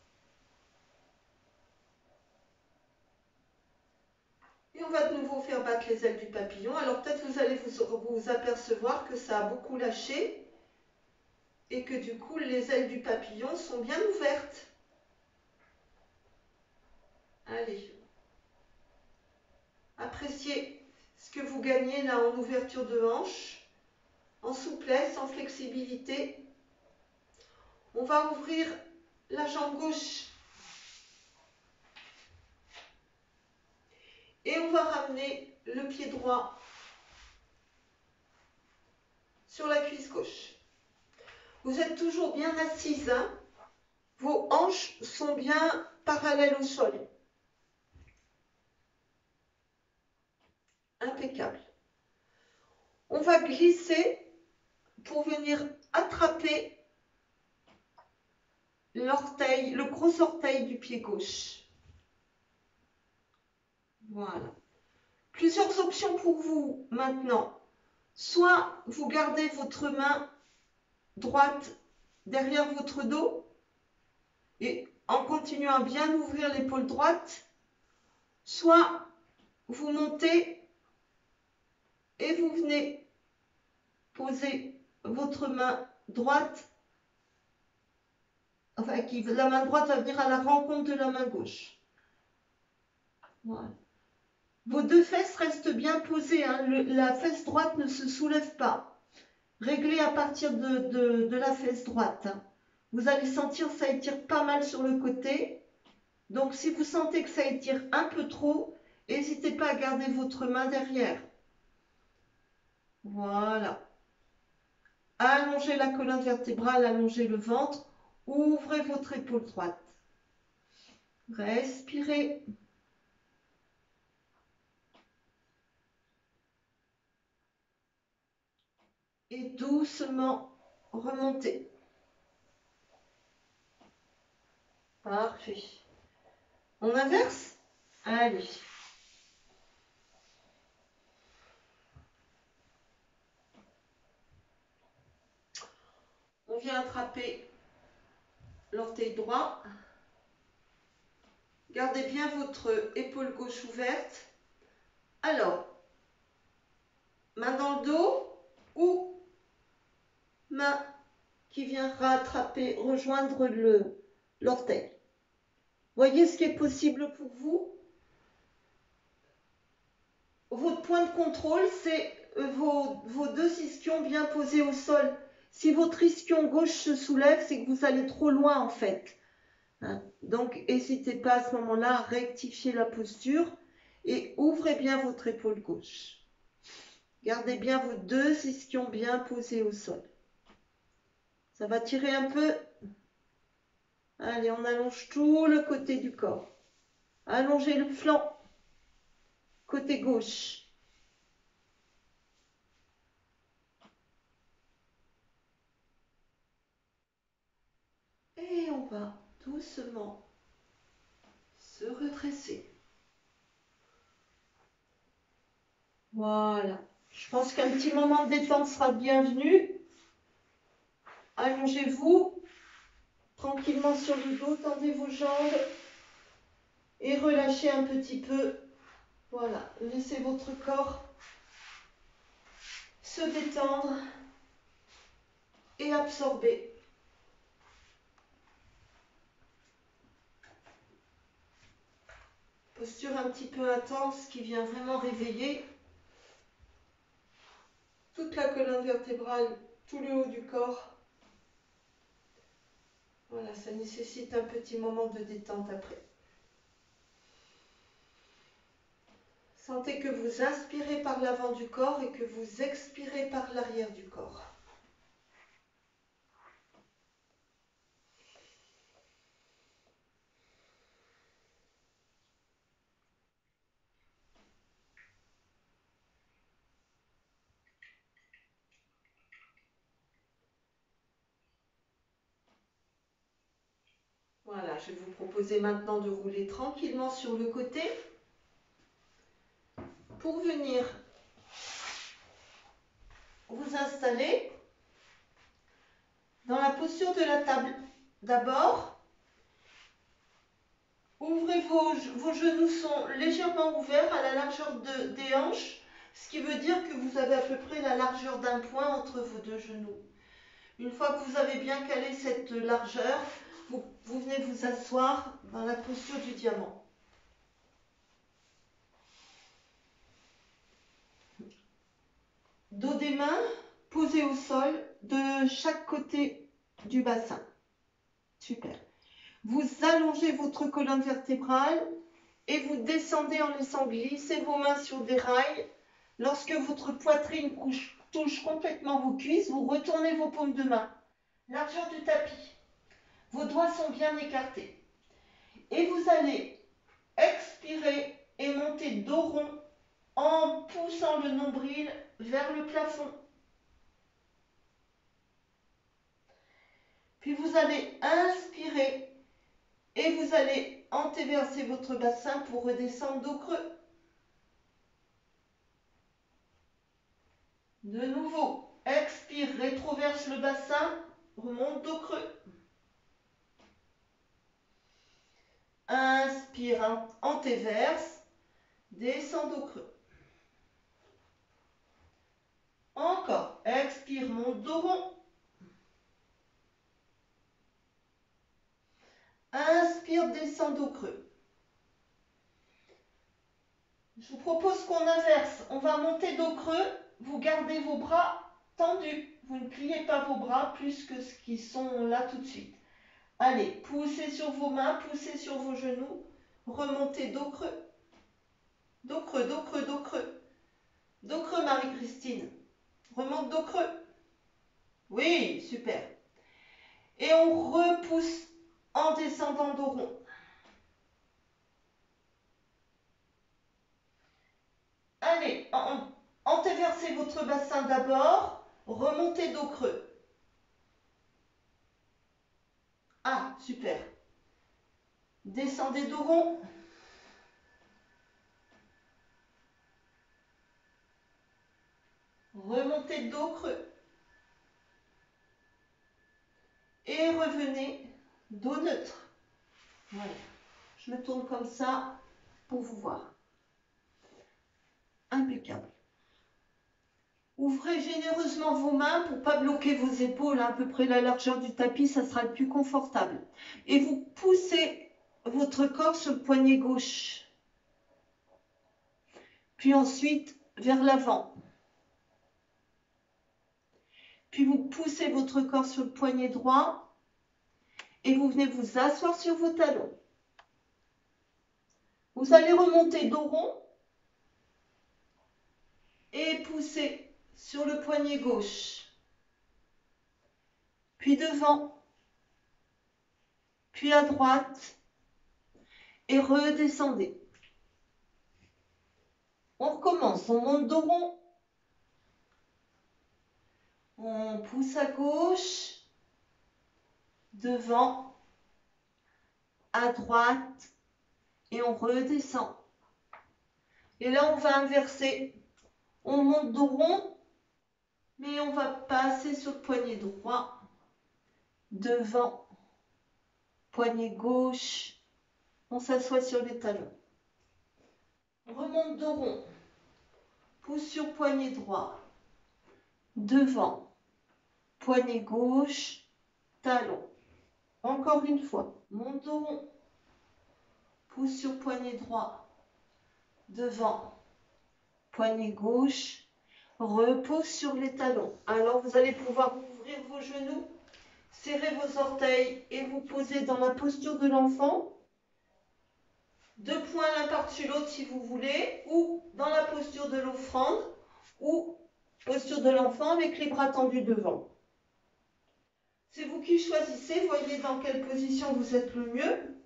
Et on va de nouveau faire battre les ailes du papillon. Alors peut-être vous allez vous apercevoir que ça a beaucoup lâché et que du coup les ailes du papillon sont bien ouvertes. Allez. Appréciez ce que vous gagnez là en ouverture de hanche, en souplesse, en flexibilité. On va ouvrir la jambe gauche et on va ramener le pied droit sur la cuisse gauche. Vous êtes toujours bien assise, hein? Vos hanches sont bien parallèles au sol. Impeccable. On va glisser pour venir attraper l'orteil, le gros orteil du pied gauche. Voilà. Plusieurs options pour vous maintenant. Soit vous gardez votre main droite derrière votre dos et en continuant à bien ouvrir l'épaule droite, soit vous montez et vous venez poser votre main droite, enfin la main droite va venir à la rencontre de la main gauche. Voilà. Vos deux fesses restent bien posées, hein. La fesse droite ne se soulève pas. Réglez à partir de la fesse droite. Hein. Vous allez sentir que ça étire pas mal sur le côté. Donc si vous sentez que ça étire un peu trop, n'hésitez pas à garder votre main derrière. Voilà. Allongez la colonne vertébrale, allongez le ventre. Ouvrez votre épaule droite. Respirez. Et doucement remontez. Parfait. On inverse? Allez. On vient attraper l'orteil droit. Gardez bien votre épaule gauche ouverte. Alors, main dans le dos ou main qui vient rattraper, rejoindre l'orteil. Voyez ce qui est possible pour vous. Votre point de contrôle, c'est vos deux ischions bien posés au sol. Si votre ischion gauche se soulève, c'est que vous allez trop loin en fait. Hein? Donc, n'hésitez pas à ce moment-là à rectifier la posture et ouvrez bien votre épaule gauche. Gardez bien vos deux ischions bien posés au sol. Ça va tirer un peu. Allez, on allonge tout le côté du corps. Allongez le flanc, côté gauche. Et on va doucement se redresser. Voilà. Je pense qu'un petit moment de détente sera bienvenu. Allongez-vous tranquillement sur le dos, tendez vos jambes et relâchez un petit peu. Voilà, laissez votre corps se détendre et absorber. Posture un petit peu intense qui vient vraiment réveiller toute la colonne vertébrale, tout le haut du corps. Voilà, ça nécessite un petit moment de détente après. Sentez que vous inspirez par l'avant du corps et que vous expirez par l'arrière du corps. Voilà, je vais vous proposer maintenant de rouler tranquillement sur le côté pour venir vous installer dans la posture de la table. D'abord, ouvrez vos genoux sont légèrement ouverts à la largeur des hanches, ce qui veut dire que vous avez à peu près la largeur d'un point entre vos deux genoux. Une fois que vous avez bien calé cette largeur, vous venez vous asseoir dans la posture du diamant. Dos des mains posés au sol de chaque côté du bassin. Super. Vous allongez votre colonne vertébrale et vous descendez en laissant glisser vos mains sur des rails. Lorsque votre poitrine touche complètement vos cuisses, vous retournez vos paumes de main. Largeur du tapis. Vos doigts sont bien écartés. Et vous allez expirer et monter dos rond en poussant le nombril vers le plafond. Puis vous allez inspirer et vous allez antéverser votre bassin pour redescendre dos creux. De nouveau, expire, rétroverse le bassin, remonte dos creux. Inspire, antéverse, descend dos creux. Encore, expire, monte dos rond. Inspire, descend dos creux. Je vous propose qu'on inverse. On va monter dos creux. Vous gardez vos bras tendus. Vous ne pliez pas vos bras plus que ce qui sont là tout de suite. Allez, poussez sur vos mains, poussez sur vos genoux. Remontez dos creux. Dos creux, dos creux, dos creux. Dos creux, Marie-Christine. Remonte dos creux. Oui, super. Et on repousse en descendant dos rond. Allez, antéversez votre bassin d'abord. Remontez dos creux. Ah, super. Descendez dos rond. Remontez dos creux. Et revenez dos neutre. Voilà. Je me tourne comme ça pour vous voir. Impeccable. Ouvrez généreusement vos mains pour ne pas bloquer vos épaules, à peu près la largeur du tapis, ça sera le plus confortable. Et vous poussez votre corps sur le poignet gauche. Puis ensuite vers l'avant. Puis vous poussez votre corps sur le poignet droit et vous venez vous asseoir sur vos talons. Vous allez remonter dos rond et pousser sur le poignet gauche. Puis devant, puis à droite et redescendez. On recommence, on monte dos rond, on pousse à gauche, devant, à droite et on redescend. Et là, on va inverser. On monte dos rond, mais on va passer sur le poignet droit, devant, poignet gauche, on s'assoit sur les talons. On remonte dos rond, pousse sur poignet droit, devant, poignet gauche, talon. Encore une fois, monte dos rond, pousse sur poignet droit, devant, poignet gauche, repose sur les talons. Alors vous allez pouvoir ouvrir vos genoux serrez vos orteils et vous posez dans la posture de l'enfant. 2 poings l'un par-dessus l'autre si vous voulez, ou dans la posture de l'offrande, ou posture de l'enfant avec les bras tendus devant. C'est vous qui choisissez, voyez dans quelle position vous êtes le mieux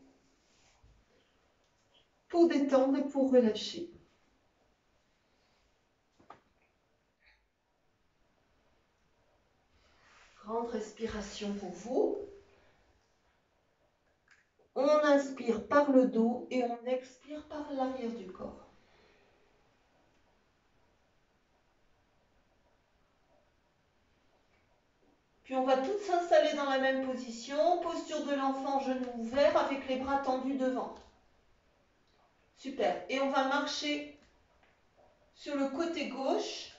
pour détendre et pour relâcher. Grande respiration pour vous. On inspire par le dos et on expire par l'arrière du corps. Puis on va toutes s'installer dans la même position, posture de l'enfant, genoux ouverts avec les bras tendus devant. Super. Et on va marcher sur le côté gauche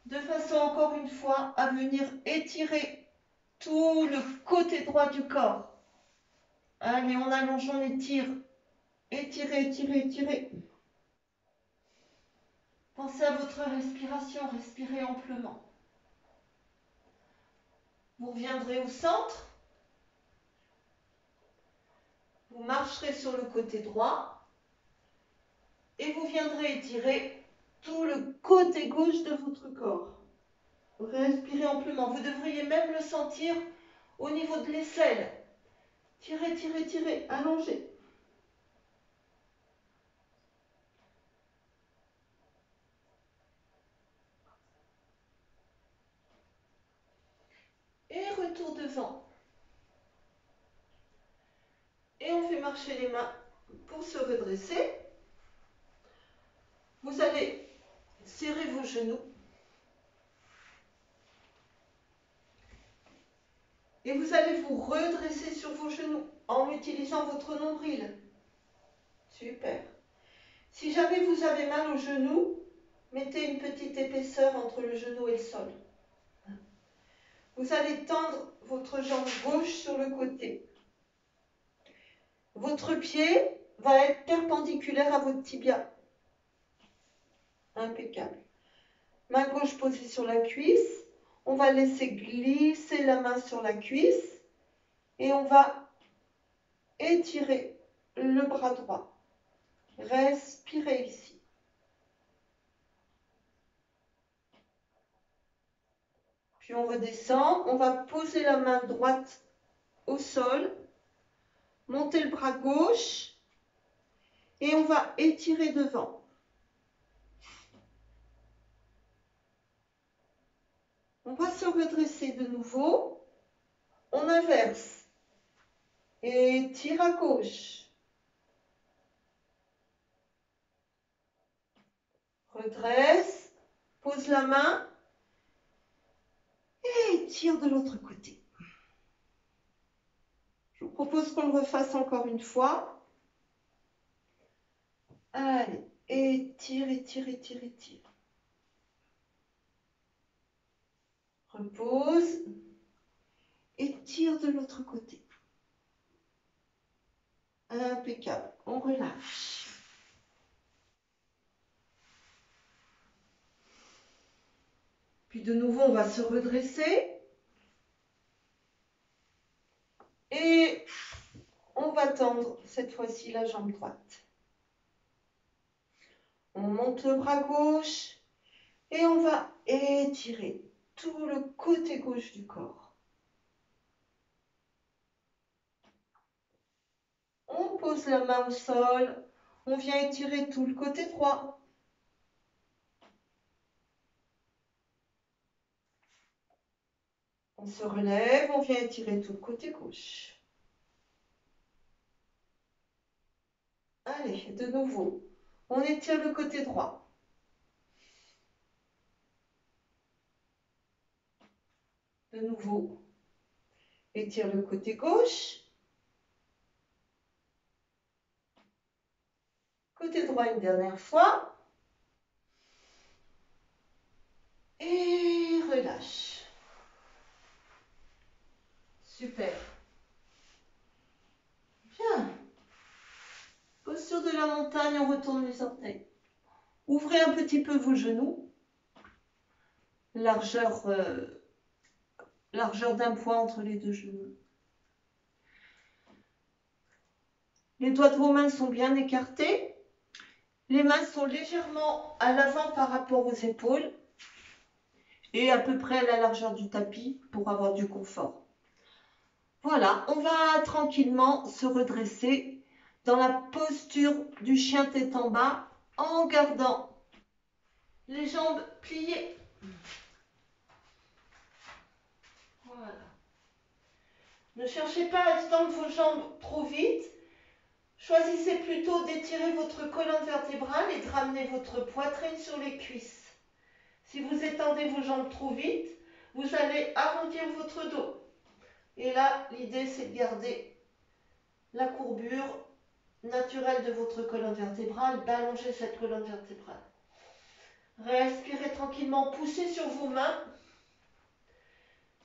de façon encore une fois à venir étirer tout le côté droit du corps. Allez, on allonge, on étire. Étirez, étirez, étirez. Pensez à votre respiration, respirez amplement. Vous reviendrez au centre. Vous marcherez sur le côté droit. Et vous viendrez étirer tout le côté gauche de votre corps. Respirez amplement. Vous devriez même le sentir au niveau de l'aisselle. Tirez, tirez, tirez. Allongez. Et retour devant. Et on fait marcher les mains pour se redresser. Vous allez serrer vos genoux. Et vous allez vous redresser sur vos genoux en utilisant votre nombril. Super. Si jamais vous avez mal au genou, mettez une petite épaisseur entre le genou et le sol. Vous allez tendre votre jambe gauche sur le côté. Votre pied va être perpendiculaire à votre tibia. Impeccable. Main gauche posée sur la cuisse. On va laisser glisser la main sur la cuisse et on va étirer le bras droit. Respirez ici. Puis on redescend. On va poser la main droite au sol. Monter le bras gauche et on va étirer devant. On va se redresser de nouveau. On inverse. Et tire à gauche. Redresse. Pose la main. Et tire de l'autre côté. Je vous propose qu'on le refasse encore une fois. Allez. Étire, étire, étire, étire. Repose. Et tire de l'autre côté. Impeccable. On relâche. Puis de nouveau, on va se redresser. Et on va tendre cette fois-ci la jambe droite. On monte le bras gauche et on va étirer tout le côté gauche du corps. On pose la main au sol. On vient étirer tout le côté droit. On se relève, on vient étirer tout le côté gauche. Allez, de nouveau. On étire le côté droit. De nouveau. Étire le côté gauche. Côté droit une dernière fois. Et relâche. Super. Bien. Posture de la montagne, on retourne les orteils. Ouvrez un petit peu vos genoux. Largeur largeur d'un poing entre les deux genoux. Les doigts de vos mains sont bien écartés. Les mains sont légèrement à l'avant par rapport aux épaules et à peu près à la largeur du tapis pour avoir du confort. Voilà, on va tranquillement se redresser dans la posture du chien tête en bas en gardant les jambes pliées. Voilà. Ne cherchez pas à étendre vos jambes trop vite. Choisissez plutôt d'étirer votre colonne vertébrale et de ramener votre poitrine sur les cuisses. Si vous étendez vos jambes trop vite, vous allez arrondir votre dos. Et là, l'idée, c'est de garder la courbure naturelle de votre colonne vertébrale, d'allonger cette colonne vertébrale. Respirez tranquillement, poussez sur vos mains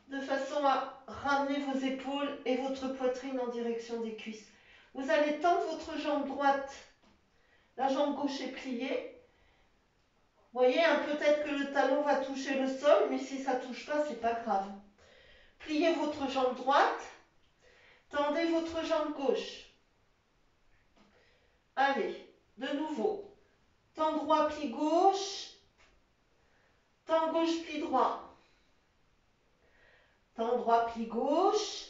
de façon à ramener vos épaules et votre poitrine en direction des cuisses. Vous allez tendre votre jambe droite, la jambe gauche est pliée. Vous voyez, peut-être que le talon va toucher le sol, mais si ça ne touche pas, ce n'est pas grave. Pliez votre jambe droite, tendez votre jambe gauche. Allez, de nouveau. Temps droit, pli gauche. Temps gauche, pli droit. Temps droit, pli gauche.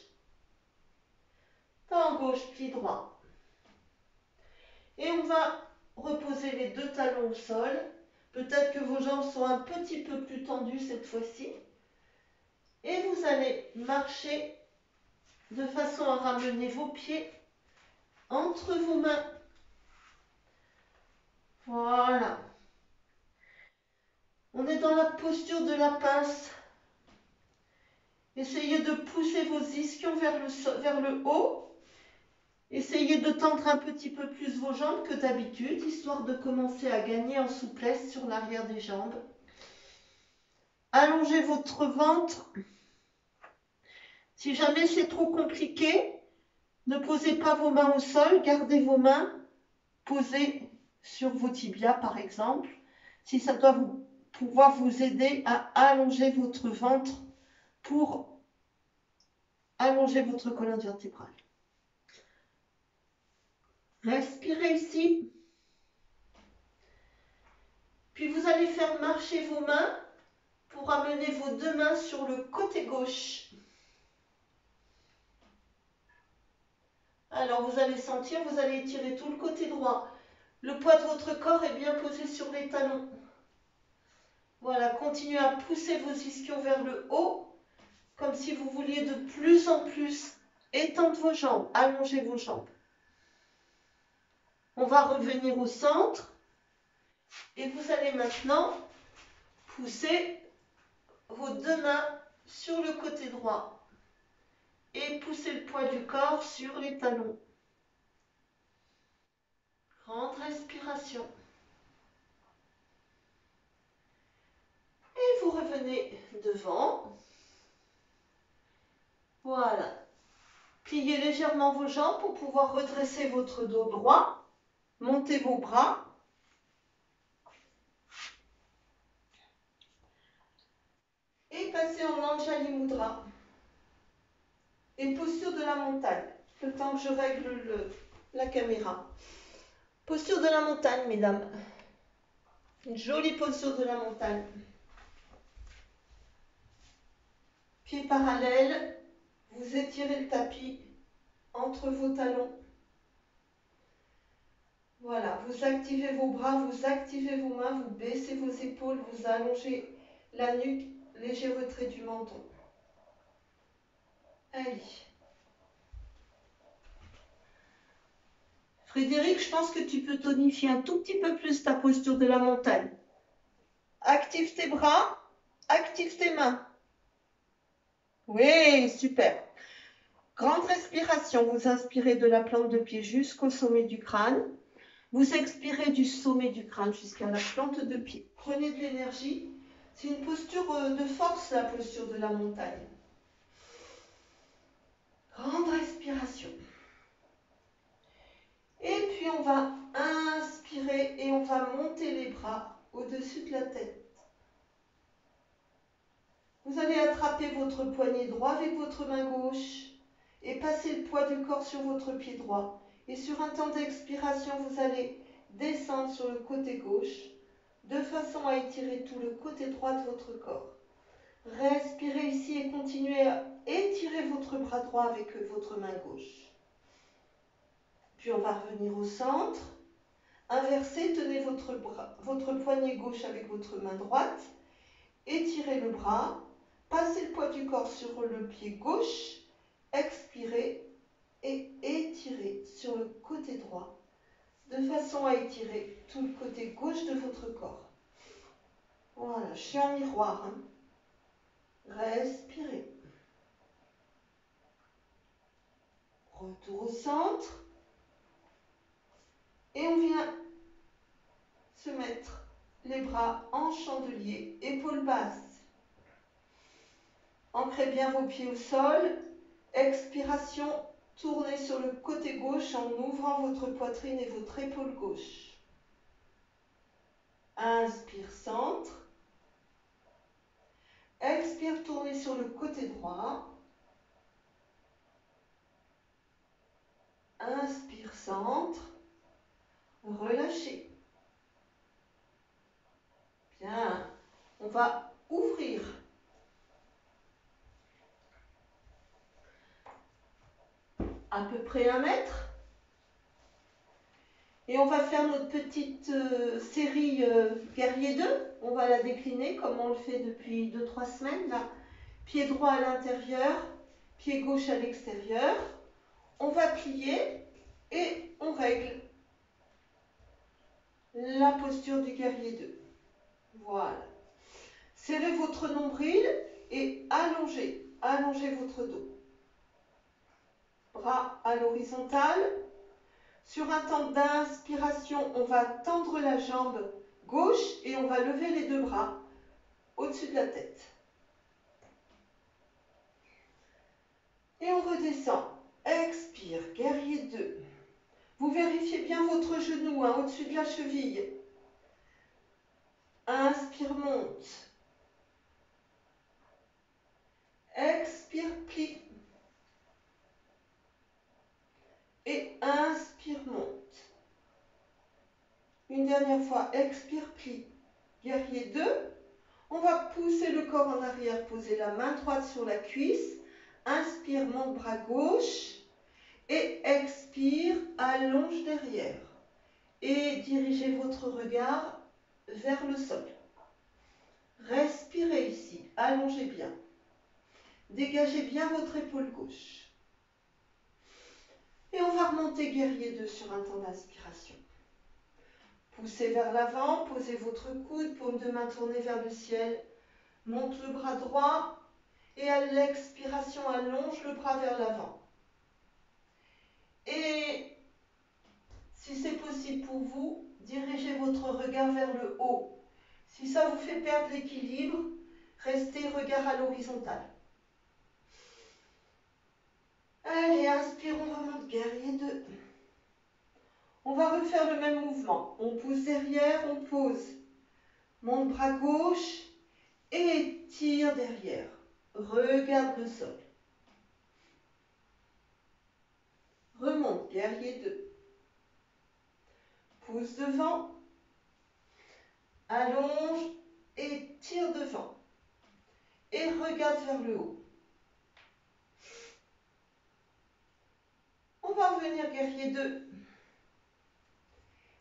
Temps gauche, pli droit. Et on va reposer les deux talons au sol. Peut-être que vos jambes sont un petit peu plus tendues cette fois-ci. Et vous allez marcher de façon à ramener vos pieds entre vos mains. Voilà. On est dans la posture de la pince. Essayez de pousser vos ischions vers le haut. Essayez de tendre un petit peu plus vos jambes que d'habitude, histoire de commencer à gagner en souplesse sur l'arrière des jambes. Allongez votre ventre. Si jamais c'est trop compliqué, ne posez pas vos mains au sol, gardez vos mains posées sur vos tibias par exemple, si ça doit pouvoir vous aider à allonger votre ventre pour allonger votre colonne vertébrale. Respirez ici. Puis vous allez faire marcher vos mains pour amener vos deux mains sur le côté gauche. Alors vous allez sentir, vous allez étirer tout le côté droit. Le poids de votre corps est bien posé sur les talons. Voilà, continuez à pousser vos ischions vers le haut, comme si vous vouliez de plus en plus étendre vos jambes, allonger vos jambes. On va revenir au centre et vous allez maintenant pousser vos deux mains sur le côté droit et pousser le poids du corps sur les talons. Grande respiration. Et vous revenez devant. Voilà. Pliez légèrement vos jambes pour pouvoir redresser votre dos droit. Montez vos bras. Et passez en Anjali Mudra. Et posture de la montagne. Le temps que je règle la caméra. Posture de la montagne, mesdames. Une jolie posture de la montagne. Pieds parallèles. Vous étirez le tapis entre vos talons. Voilà, vous activez vos bras, vous activez vos mains, vous baissez vos épaules, vous allongez la nuque, léger retrait du menton. Allez. Frédéric, je pense que tu peux tonifier un tout petit peu plus ta posture de la montagne. Active tes bras, active tes mains. Oui, super. Grande respiration, vous inspirez de la plante de pied jusqu'au sommet du crâne. Vous expirez du sommet du crâne jusqu'à la plante de pied. Prenez de l'énergie. C'est une posture de force, la posture de la montagne. Grande respiration. Et puis on va inspirer et on va monter les bras au-dessus de la tête. Vous allez attraper attrapez votre poignet droit avec votre main gauche et passez le poids du corps sur votre pied droit. Et sur un temps d'expiration, vous allez descendre sur le côté gauche de façon à étirer tout le côté droit de votre corps. Respirez ici et continuez à étirer votre bras droit avec votre main gauche. Puis on va revenir au centre. Inversez, tenez votre poignet gauche avec votre main droite. Étirez le bras. Passez le poids du corps sur le pied gauche. Expirez et étirez sur le côté droit de façon à étirer tout le côté gauche de votre corps. Voilà, je suis en miroir. Respirez. Retour au centre. Et on vient se mettre les bras en chandelier, épaules basses. Ancrez bien vos pieds au sol. Expiration, tournez sur le côté gauche en ouvrant votre poitrine et votre épaule gauche. Inspire, centre. Expire, tournez sur le côté droit. Inspire, centre. Relâchez. Bien. On va ouvrir. À peu près 1 mètre. Et on va faire notre petite série guerrier 2. On va la décliner comme on le fait depuis 2-3 semaines. Là. Pied droit à l'intérieur, pied gauche à l'extérieur. On va plier et on règle la posture du guerrier 2. Voilà. Serrez votre nombril et allongez votre dos. Bras à l'horizontale. Sur un temps d'inspiration, on va tendre la jambe gauche et on va lever les 2 bras au-dessus de la tête. Et on redescend. Expire, guerrier 2. Vous vérifiez bien votre genou au-dessus de la cheville. Inspire, monte. Expire, plie. Et inspire, monte. Une dernière fois, expire, plie. Guerrier 2. On va pousser le corps en arrière, poser la main droite sur la cuisse. Inspire, monte bras gauche. Et expire, allonge derrière. Et dirigez votre regard vers le sol. Respirez ici, allongez bien. Dégagez bien votre épaule gauche. Et on va remonter guerrier 2 sur un temps d'inspiration. Poussez vers l'avant, posez votre coude, paume de main tournée vers le ciel. Monte le bras droit et à l'expiration, allonge le bras vers l'avant. Et si c'est possible pour vous, dirigez votre regard vers le haut. Si ça vous fait perdre l'équilibre, restez regard à l'horizontale. Allez, inspire, on remonte, guerrier 2. On va refaire le même mouvement. On pousse derrière, on pose. Monte bras gauche et tire derrière. Regarde le sol. Remonte, guerrier 2. Pousse devant. Allonge et tire devant. Et regarde vers le haut. On va revenir guerrier 2.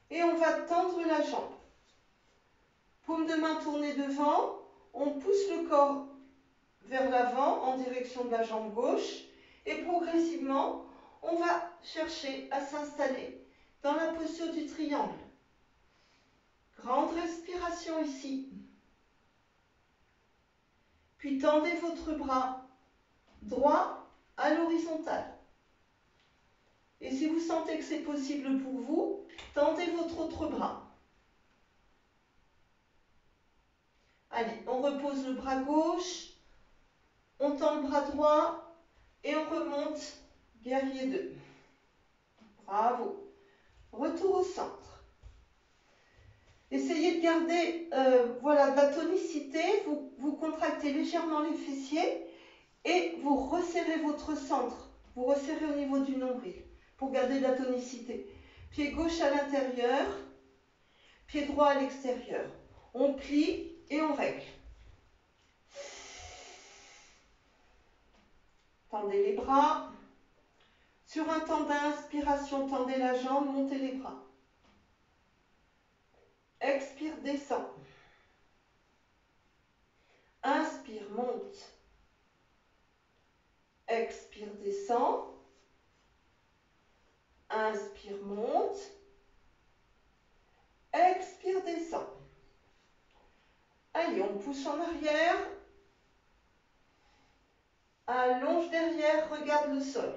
Et on va tendre la jambe. Paume de main tournée devant. On pousse le corps vers l'avant en direction de la jambe gauche. Et progressivement, on va chercher à s'installer dans la posture du triangle. Grande respiration ici. Puis tendez votre bras droit à l'horizontale. Et si vous sentez que c'est possible pour vous, tendez votre autre bras. Allez, on repose le bras gauche, on tend le bras droit et on remonte, guerrier 2. Bravo. Retour au centre. Essayez de garder voilà, de la tonicité, vous contractez légèrement les fessiers et vous resserrez votre centre. Vous resserrez au niveau du nombril pour garder de la tonicité. Pied gauche à l'intérieur, pied droit à l'extérieur. On plie et on règle. Tendez les bras. Sur un temps d'inspiration, tendez la jambe, montez les bras. Expire, descend. Inspire, monte. Expire, descend. Inspire, monte. Expire, descend. Allez, on pousse en arrière. Allonge derrière, regarde le sol.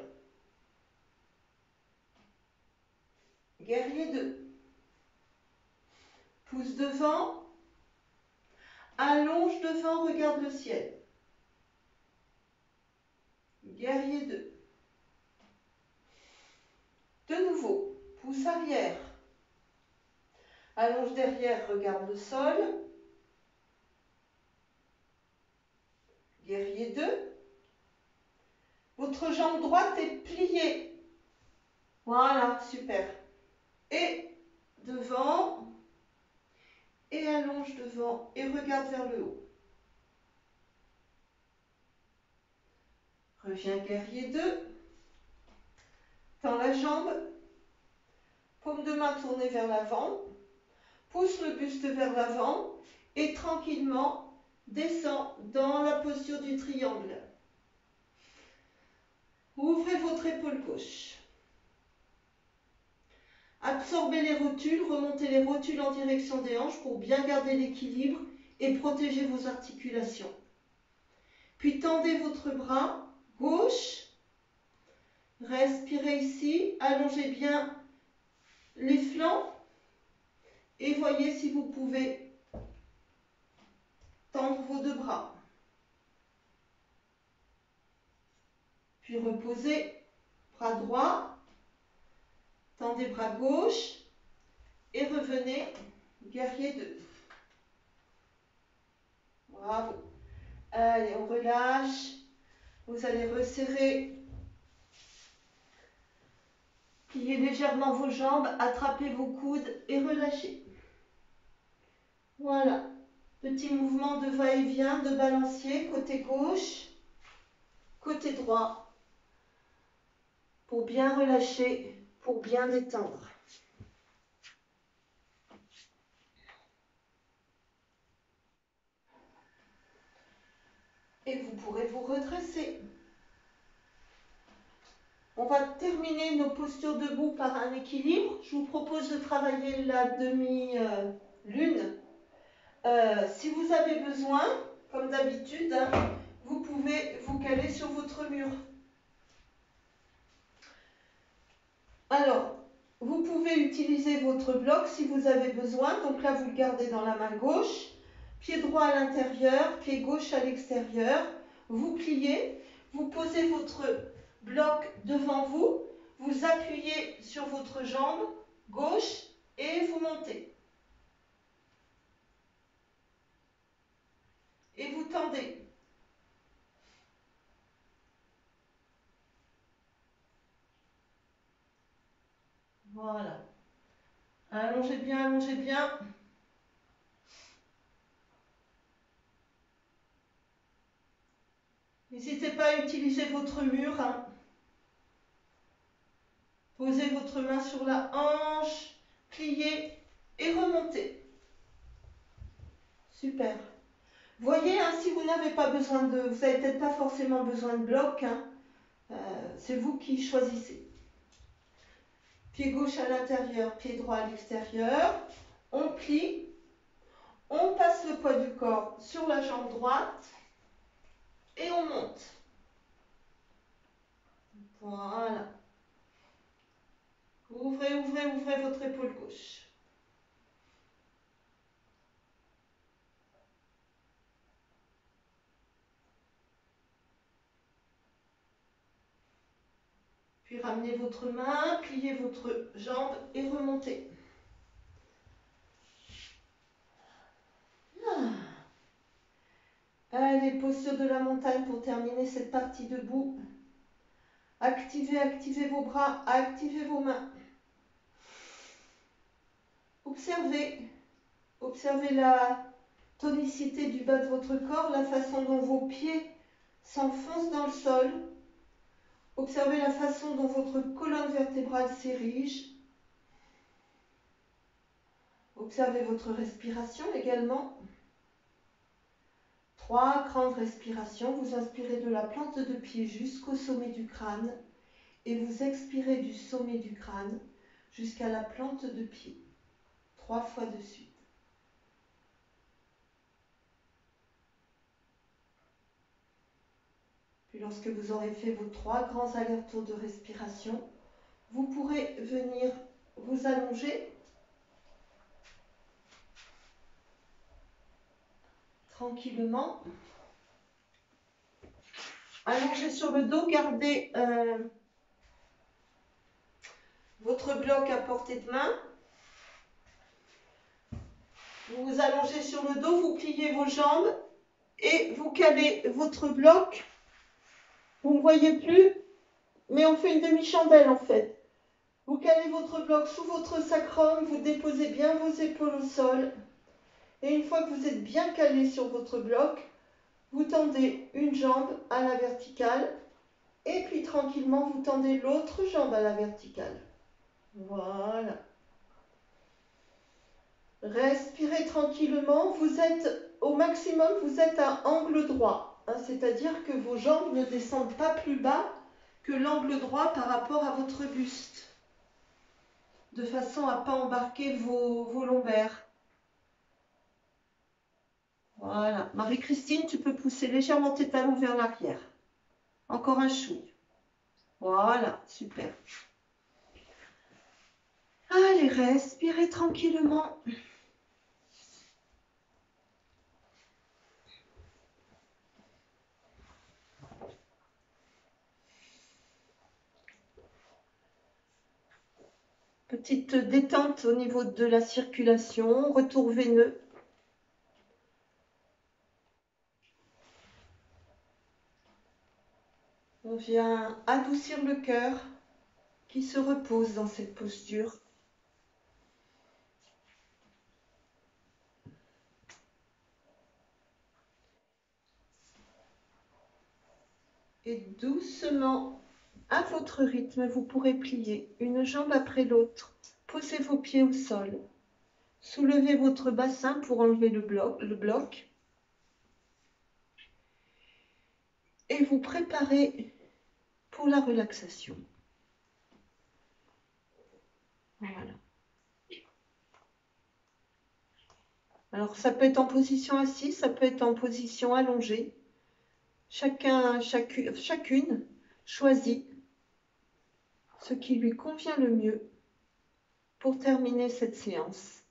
Guerrier 2. Pousse devant. Allonge devant, regarde le ciel. Guerrier 2. De nouveau, pousse arrière. Allonge derrière, regarde le sol. Guerrier 2. Votre jambe droite est pliée. Voilà, super. Et devant. Et allonge devant. Et regarde vers le haut. Reviens, guerrier 2. Tends la jambe. Paume de main tournée vers l'avant. Pousse le buste vers l'avant. Et tranquillement, descend dans la posture du triangle. Ouvrez votre épaule gauche. Absorbez les rotules, remontez les rotules en direction des hanches pour bien garder l'équilibre et protéger vos articulations. Puis tendez votre bras gauche. Respirez ici, allongez bien les flancs et voyez si vous pouvez tendre vos deux bras. Puis reposez, bras droit, tendez bras gauche et revenez, guerrier 2. Bravo. Allez, on relâche. Vous allez resserrer. Pliez légèrement vos jambes, attrapez vos coudes et relâchez. Voilà. Petit mouvement de va-et-vient, de balancier, côté gauche, côté droit, pour bien relâcher, pour bien détendre. Et vous pourrez vous redresser. On va terminer nos postures debout par un équilibre. Je vous propose de travailler la demi-lune. Si vous avez besoin, comme d'habitude, vous pouvez vous caler sur votre mur. Alors, vous pouvez utiliser votre bloc si vous avez besoin. Donc là, vous le gardez dans la main gauche. Pied droit à l'intérieur, pied gauche à l'extérieur. Vous pliez, vous posez votre bloc devant vous. Vous appuyez sur votre jambe gauche et vous montez. Et vous tendez. Voilà. Allongez bien, allongez bien. N'hésitez pas à utiliser votre mur. Posez votre main sur la hanche, pliez et remontez. Super. Voyez, si vous n'avez pas besoin de... Vous n'avez peut-être pas forcément besoin de bloc. C'est vous qui choisissez. Pied gauche à l'intérieur, pied droit à l'extérieur. On plie. On passe le poids du corps sur la jambe droite. Et on monte. Voilà. Ouvrez, ouvrez, ouvrez votre épaule gauche. Puis ramenez votre main, pliez votre jambe et remontez. posture de la montagne pour terminer cette partie debout. Activez vos bras, activez vos mains. Observez la tonicité du bas de votre corps, la façon dont vos pieds s'enfoncent dans le sol. Observez la façon dont votre colonne vertébrale s'érige. Observez votre respiration également. 3 grandes respirations. Vous inspirez de la plante de pied jusqu'au sommet du crâne et vous expirez du sommet du crâne jusqu'à la plante de pied. 3 fois de suite. Puis lorsque vous aurez fait vos 3 grands allers-retours de respiration, vous pourrez venir vous allonger tranquillement. Allongez sur le dos, gardez votre bloc à portée de main. Vous vous allongez sur le dos, vous pliez vos jambes et vous calez votre bloc. Vous ne voyez plus, mais on fait une demi-chandelle en fait. Vous calez votre bloc sous votre sacrum, vous déposez bien vos épaules au sol. Et une fois que vous êtes bien calé sur votre bloc, vous tendez une jambe à la verticale et puis tranquillement vous tendez l'autre jambe à la verticale. Voilà. Respirez tranquillement. Vous êtes au maximum, vous êtes à angle droit. C'est-à-dire que vos jambes ne descendent pas plus bas que l'angle droit par rapport à votre buste. De façon à ne pas embarquer vos lombaires. Voilà. Marie-Christine, tu peux pousser légèrement tes talons vers l'arrière. Encore un chouille. Voilà, super. Allez, respirez tranquillement. Petite détente au niveau de la circulation, retour veineux. On vient adoucir le cœur qui se repose dans cette posture. Et doucement, à votre rythme, vous pourrez plier une jambe après l'autre. Posez vos pieds au sol. Soulevez votre bassin pour enlever le bloc. Et vous préparez pour la relaxation. Voilà. Alors, ça peut être en position assise, ça peut être en position allongée. Chacune choisit ce qui lui convient le mieux pour terminer cette séance.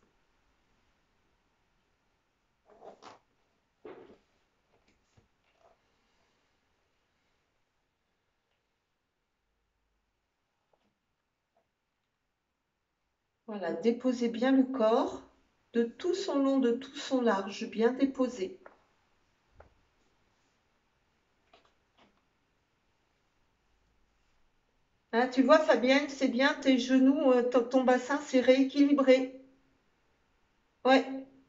Voilà, déposez bien le corps de tout son long, de tout son large, bien déposé. Hein, tu vois Fabienne, c'est bien, tes genoux, ton bassin s'est rééquilibré. Ouais,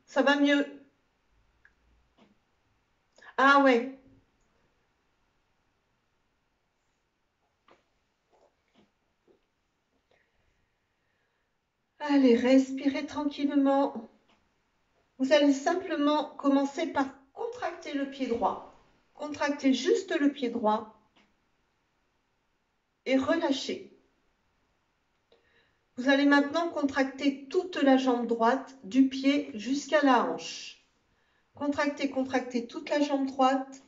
ça va mieux. Ah ouais. Allez, respirez tranquillement. Vous allez simplement commencer par contracter le pied droit. Contractez juste le pied droit et relâchez. Vous allez maintenant contracter toute la jambe droite du pied jusqu'à la hanche. Contractez, contractez toute la jambe droite.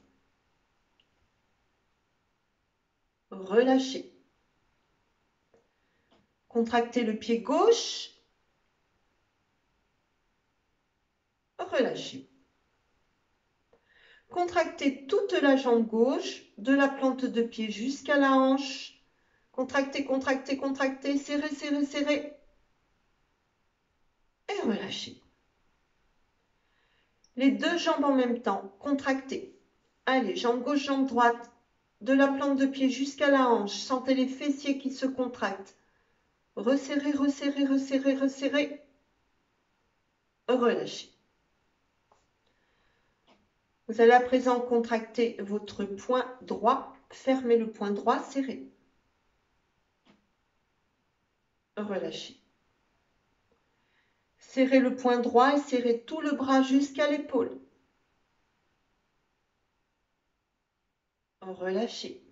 Relâchez. Contractez le pied gauche. Relâchez. Contractez toute la jambe gauche, de la plante de pied jusqu'à la hanche. Contractez, contractez, contractez, serrez, serrez, serrez. Et relâchez. Les deux jambes en même temps, contractez. Allez, jambe gauche, jambe droite, de la plante de pied jusqu'à la hanche. Sentez les fessiers qui se contractent. Resserrez, resserrez, resserrez, resserrez. Relâchez. Vous allez à présent contracter votre poing droit. Fermez le poing droit, serrez. Relâchez. Serrez le poing droit et serrez tout le bras jusqu'à l'épaule. Relâchez.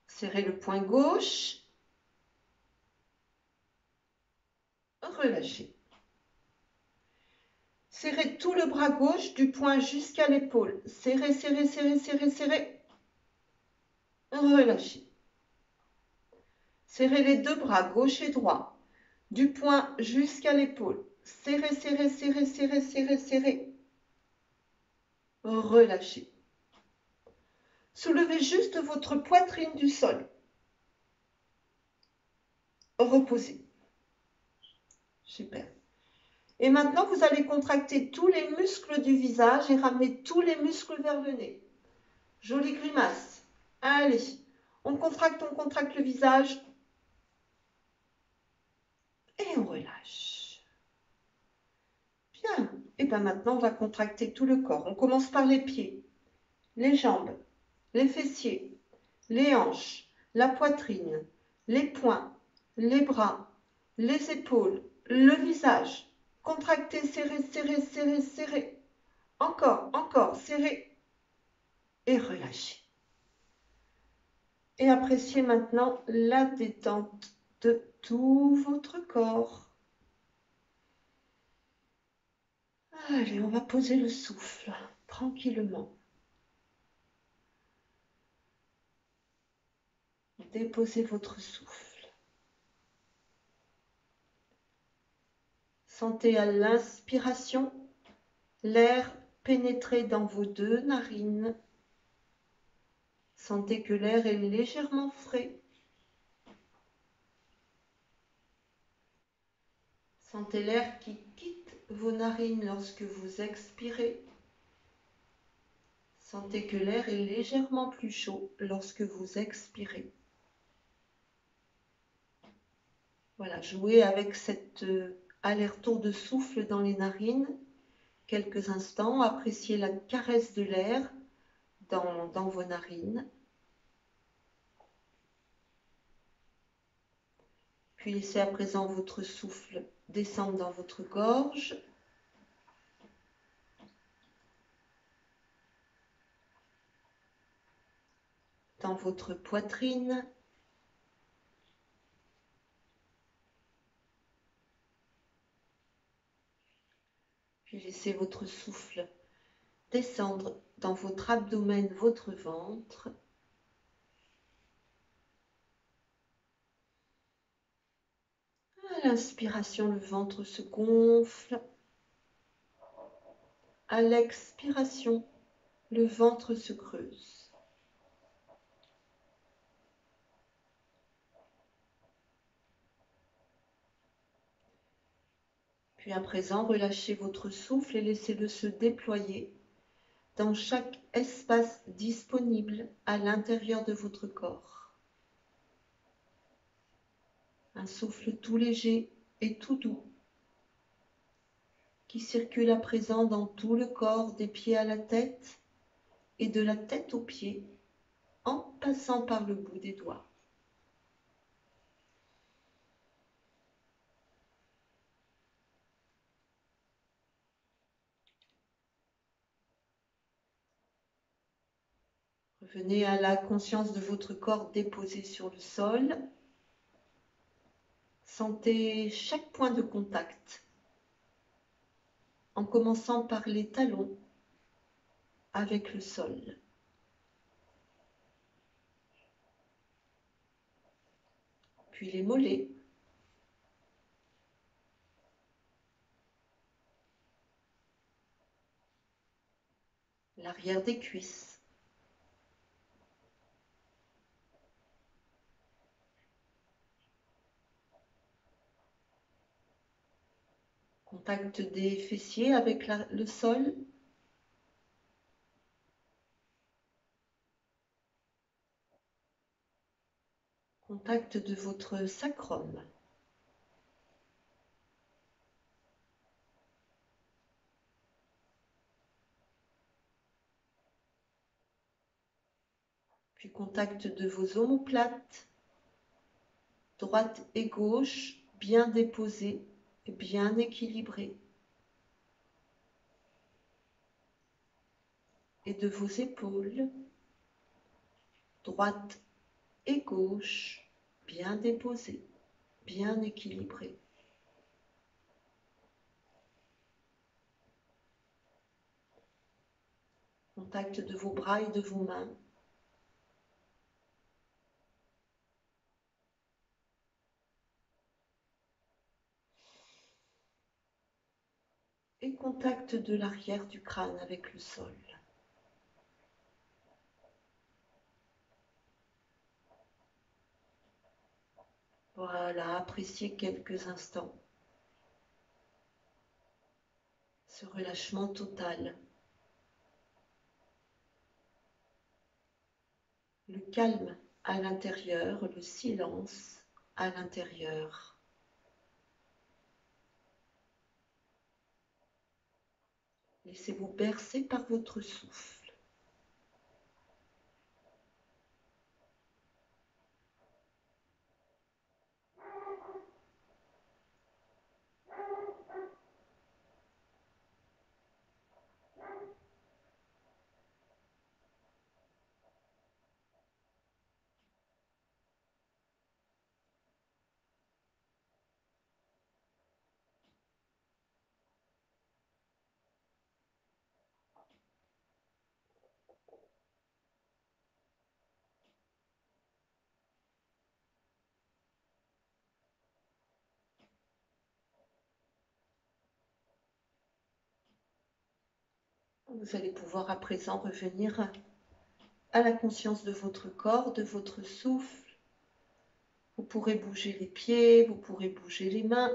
Serrez le poing gauche. Relâchez. Serrez tout le bras gauche du poing jusqu'à l'épaule. Serrez, serrez, serrez, serrez, serrez. Relâchez. Serrez les deux bras, gauche et droit, du poing jusqu'à l'épaule. Serrez, serrez, serrez, serrez, serrez, serrez. Relâchez. Soulevez juste votre poitrine du sol. Reposez. Super. Et maintenant, vous allez contracter tous les muscles du visage et ramener tous les muscles vers le nez. Jolie grimace. Allez, on contracte le visage. Et on relâche. Bien. Et bien maintenant, on va contracter tout le corps. On commence par les pieds, les jambes, les fessiers, les hanches, la poitrine, les poings, les bras, les épaules, le visage. Contractez, serrez, serrez, serrez, serrez. Encore, encore, serrez. Et relâchez. Et appréciez maintenant la détente de tout votre corps. Allez, on va poser le souffle tranquillement. Déposez votre souffle. Sentez à l'inspiration l'air pénétrer dans vos deux narines. Sentez que l'air est légèrement frais. Sentez l'air qui quitte vos narines lorsque vous expirez. Sentez que l'air est légèrement plus chaud lorsque vous expirez. Voilà, jouez avec cet aller-retour de souffle dans les narines. Quelques instants, appréciez la caresse de l'air dans vos narines. Puis laissez à présent votre souffle descendre dans votre gorge. Dans votre poitrine. Puis laissez votre souffle descendre dans votre abdomen, votre ventre. À l'inspiration, le ventre se gonfle. À l'expiration, le ventre se creuse. Puis à présent, relâchez votre souffle et laissez-le se déployer dans chaque espace disponible à l'intérieur de votre corps. Un souffle tout léger et tout doux qui circule à présent dans tout le corps, des pieds à la tête et de la tête aux pieds, en passant par le bout des doigts. Revenez à la conscience de votre corps déposé sur le sol. Sentez chaque point de contact, en commençant par les talons avec le sol. Puis les mollets. L'arrière des cuisses. Contact des fessiers avec le sol. Contact de votre sacrum. Puis contact de vos omoplates, droite et gauche, bien déposées et bien équilibrées. Et de vos épaules, droite et gauche, bien déposées, bien équilibrées. Contact de vos bras et de vos mains. Et contact de l'arrière du crâne avec le sol. Voilà, appréciez quelques instants ce relâchement total. Le calme à l'intérieur, le silence à l'intérieur. Laissez-vous bercer par votre souffle. Vous allez pouvoir à présent revenir à la conscience de votre corps, de votre souffle. Vous pourrez bouger les pieds, vous pourrez bouger les mains.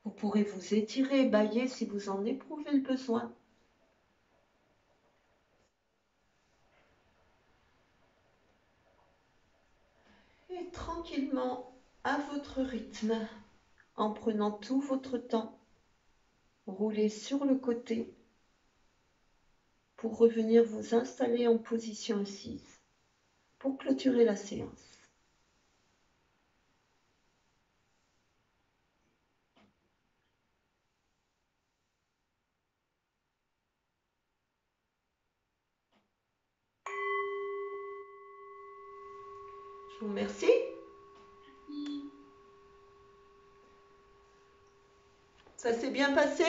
Vous pourrez vous étirer, bâiller si vous en éprouvez le besoin. Et tranquillement, à votre rythme, en prenant tout votre temps, roulez sur le côté pour revenir vous installer en position assise pour clôturer la séance. Je vous remercie. Ça s'est bien passé?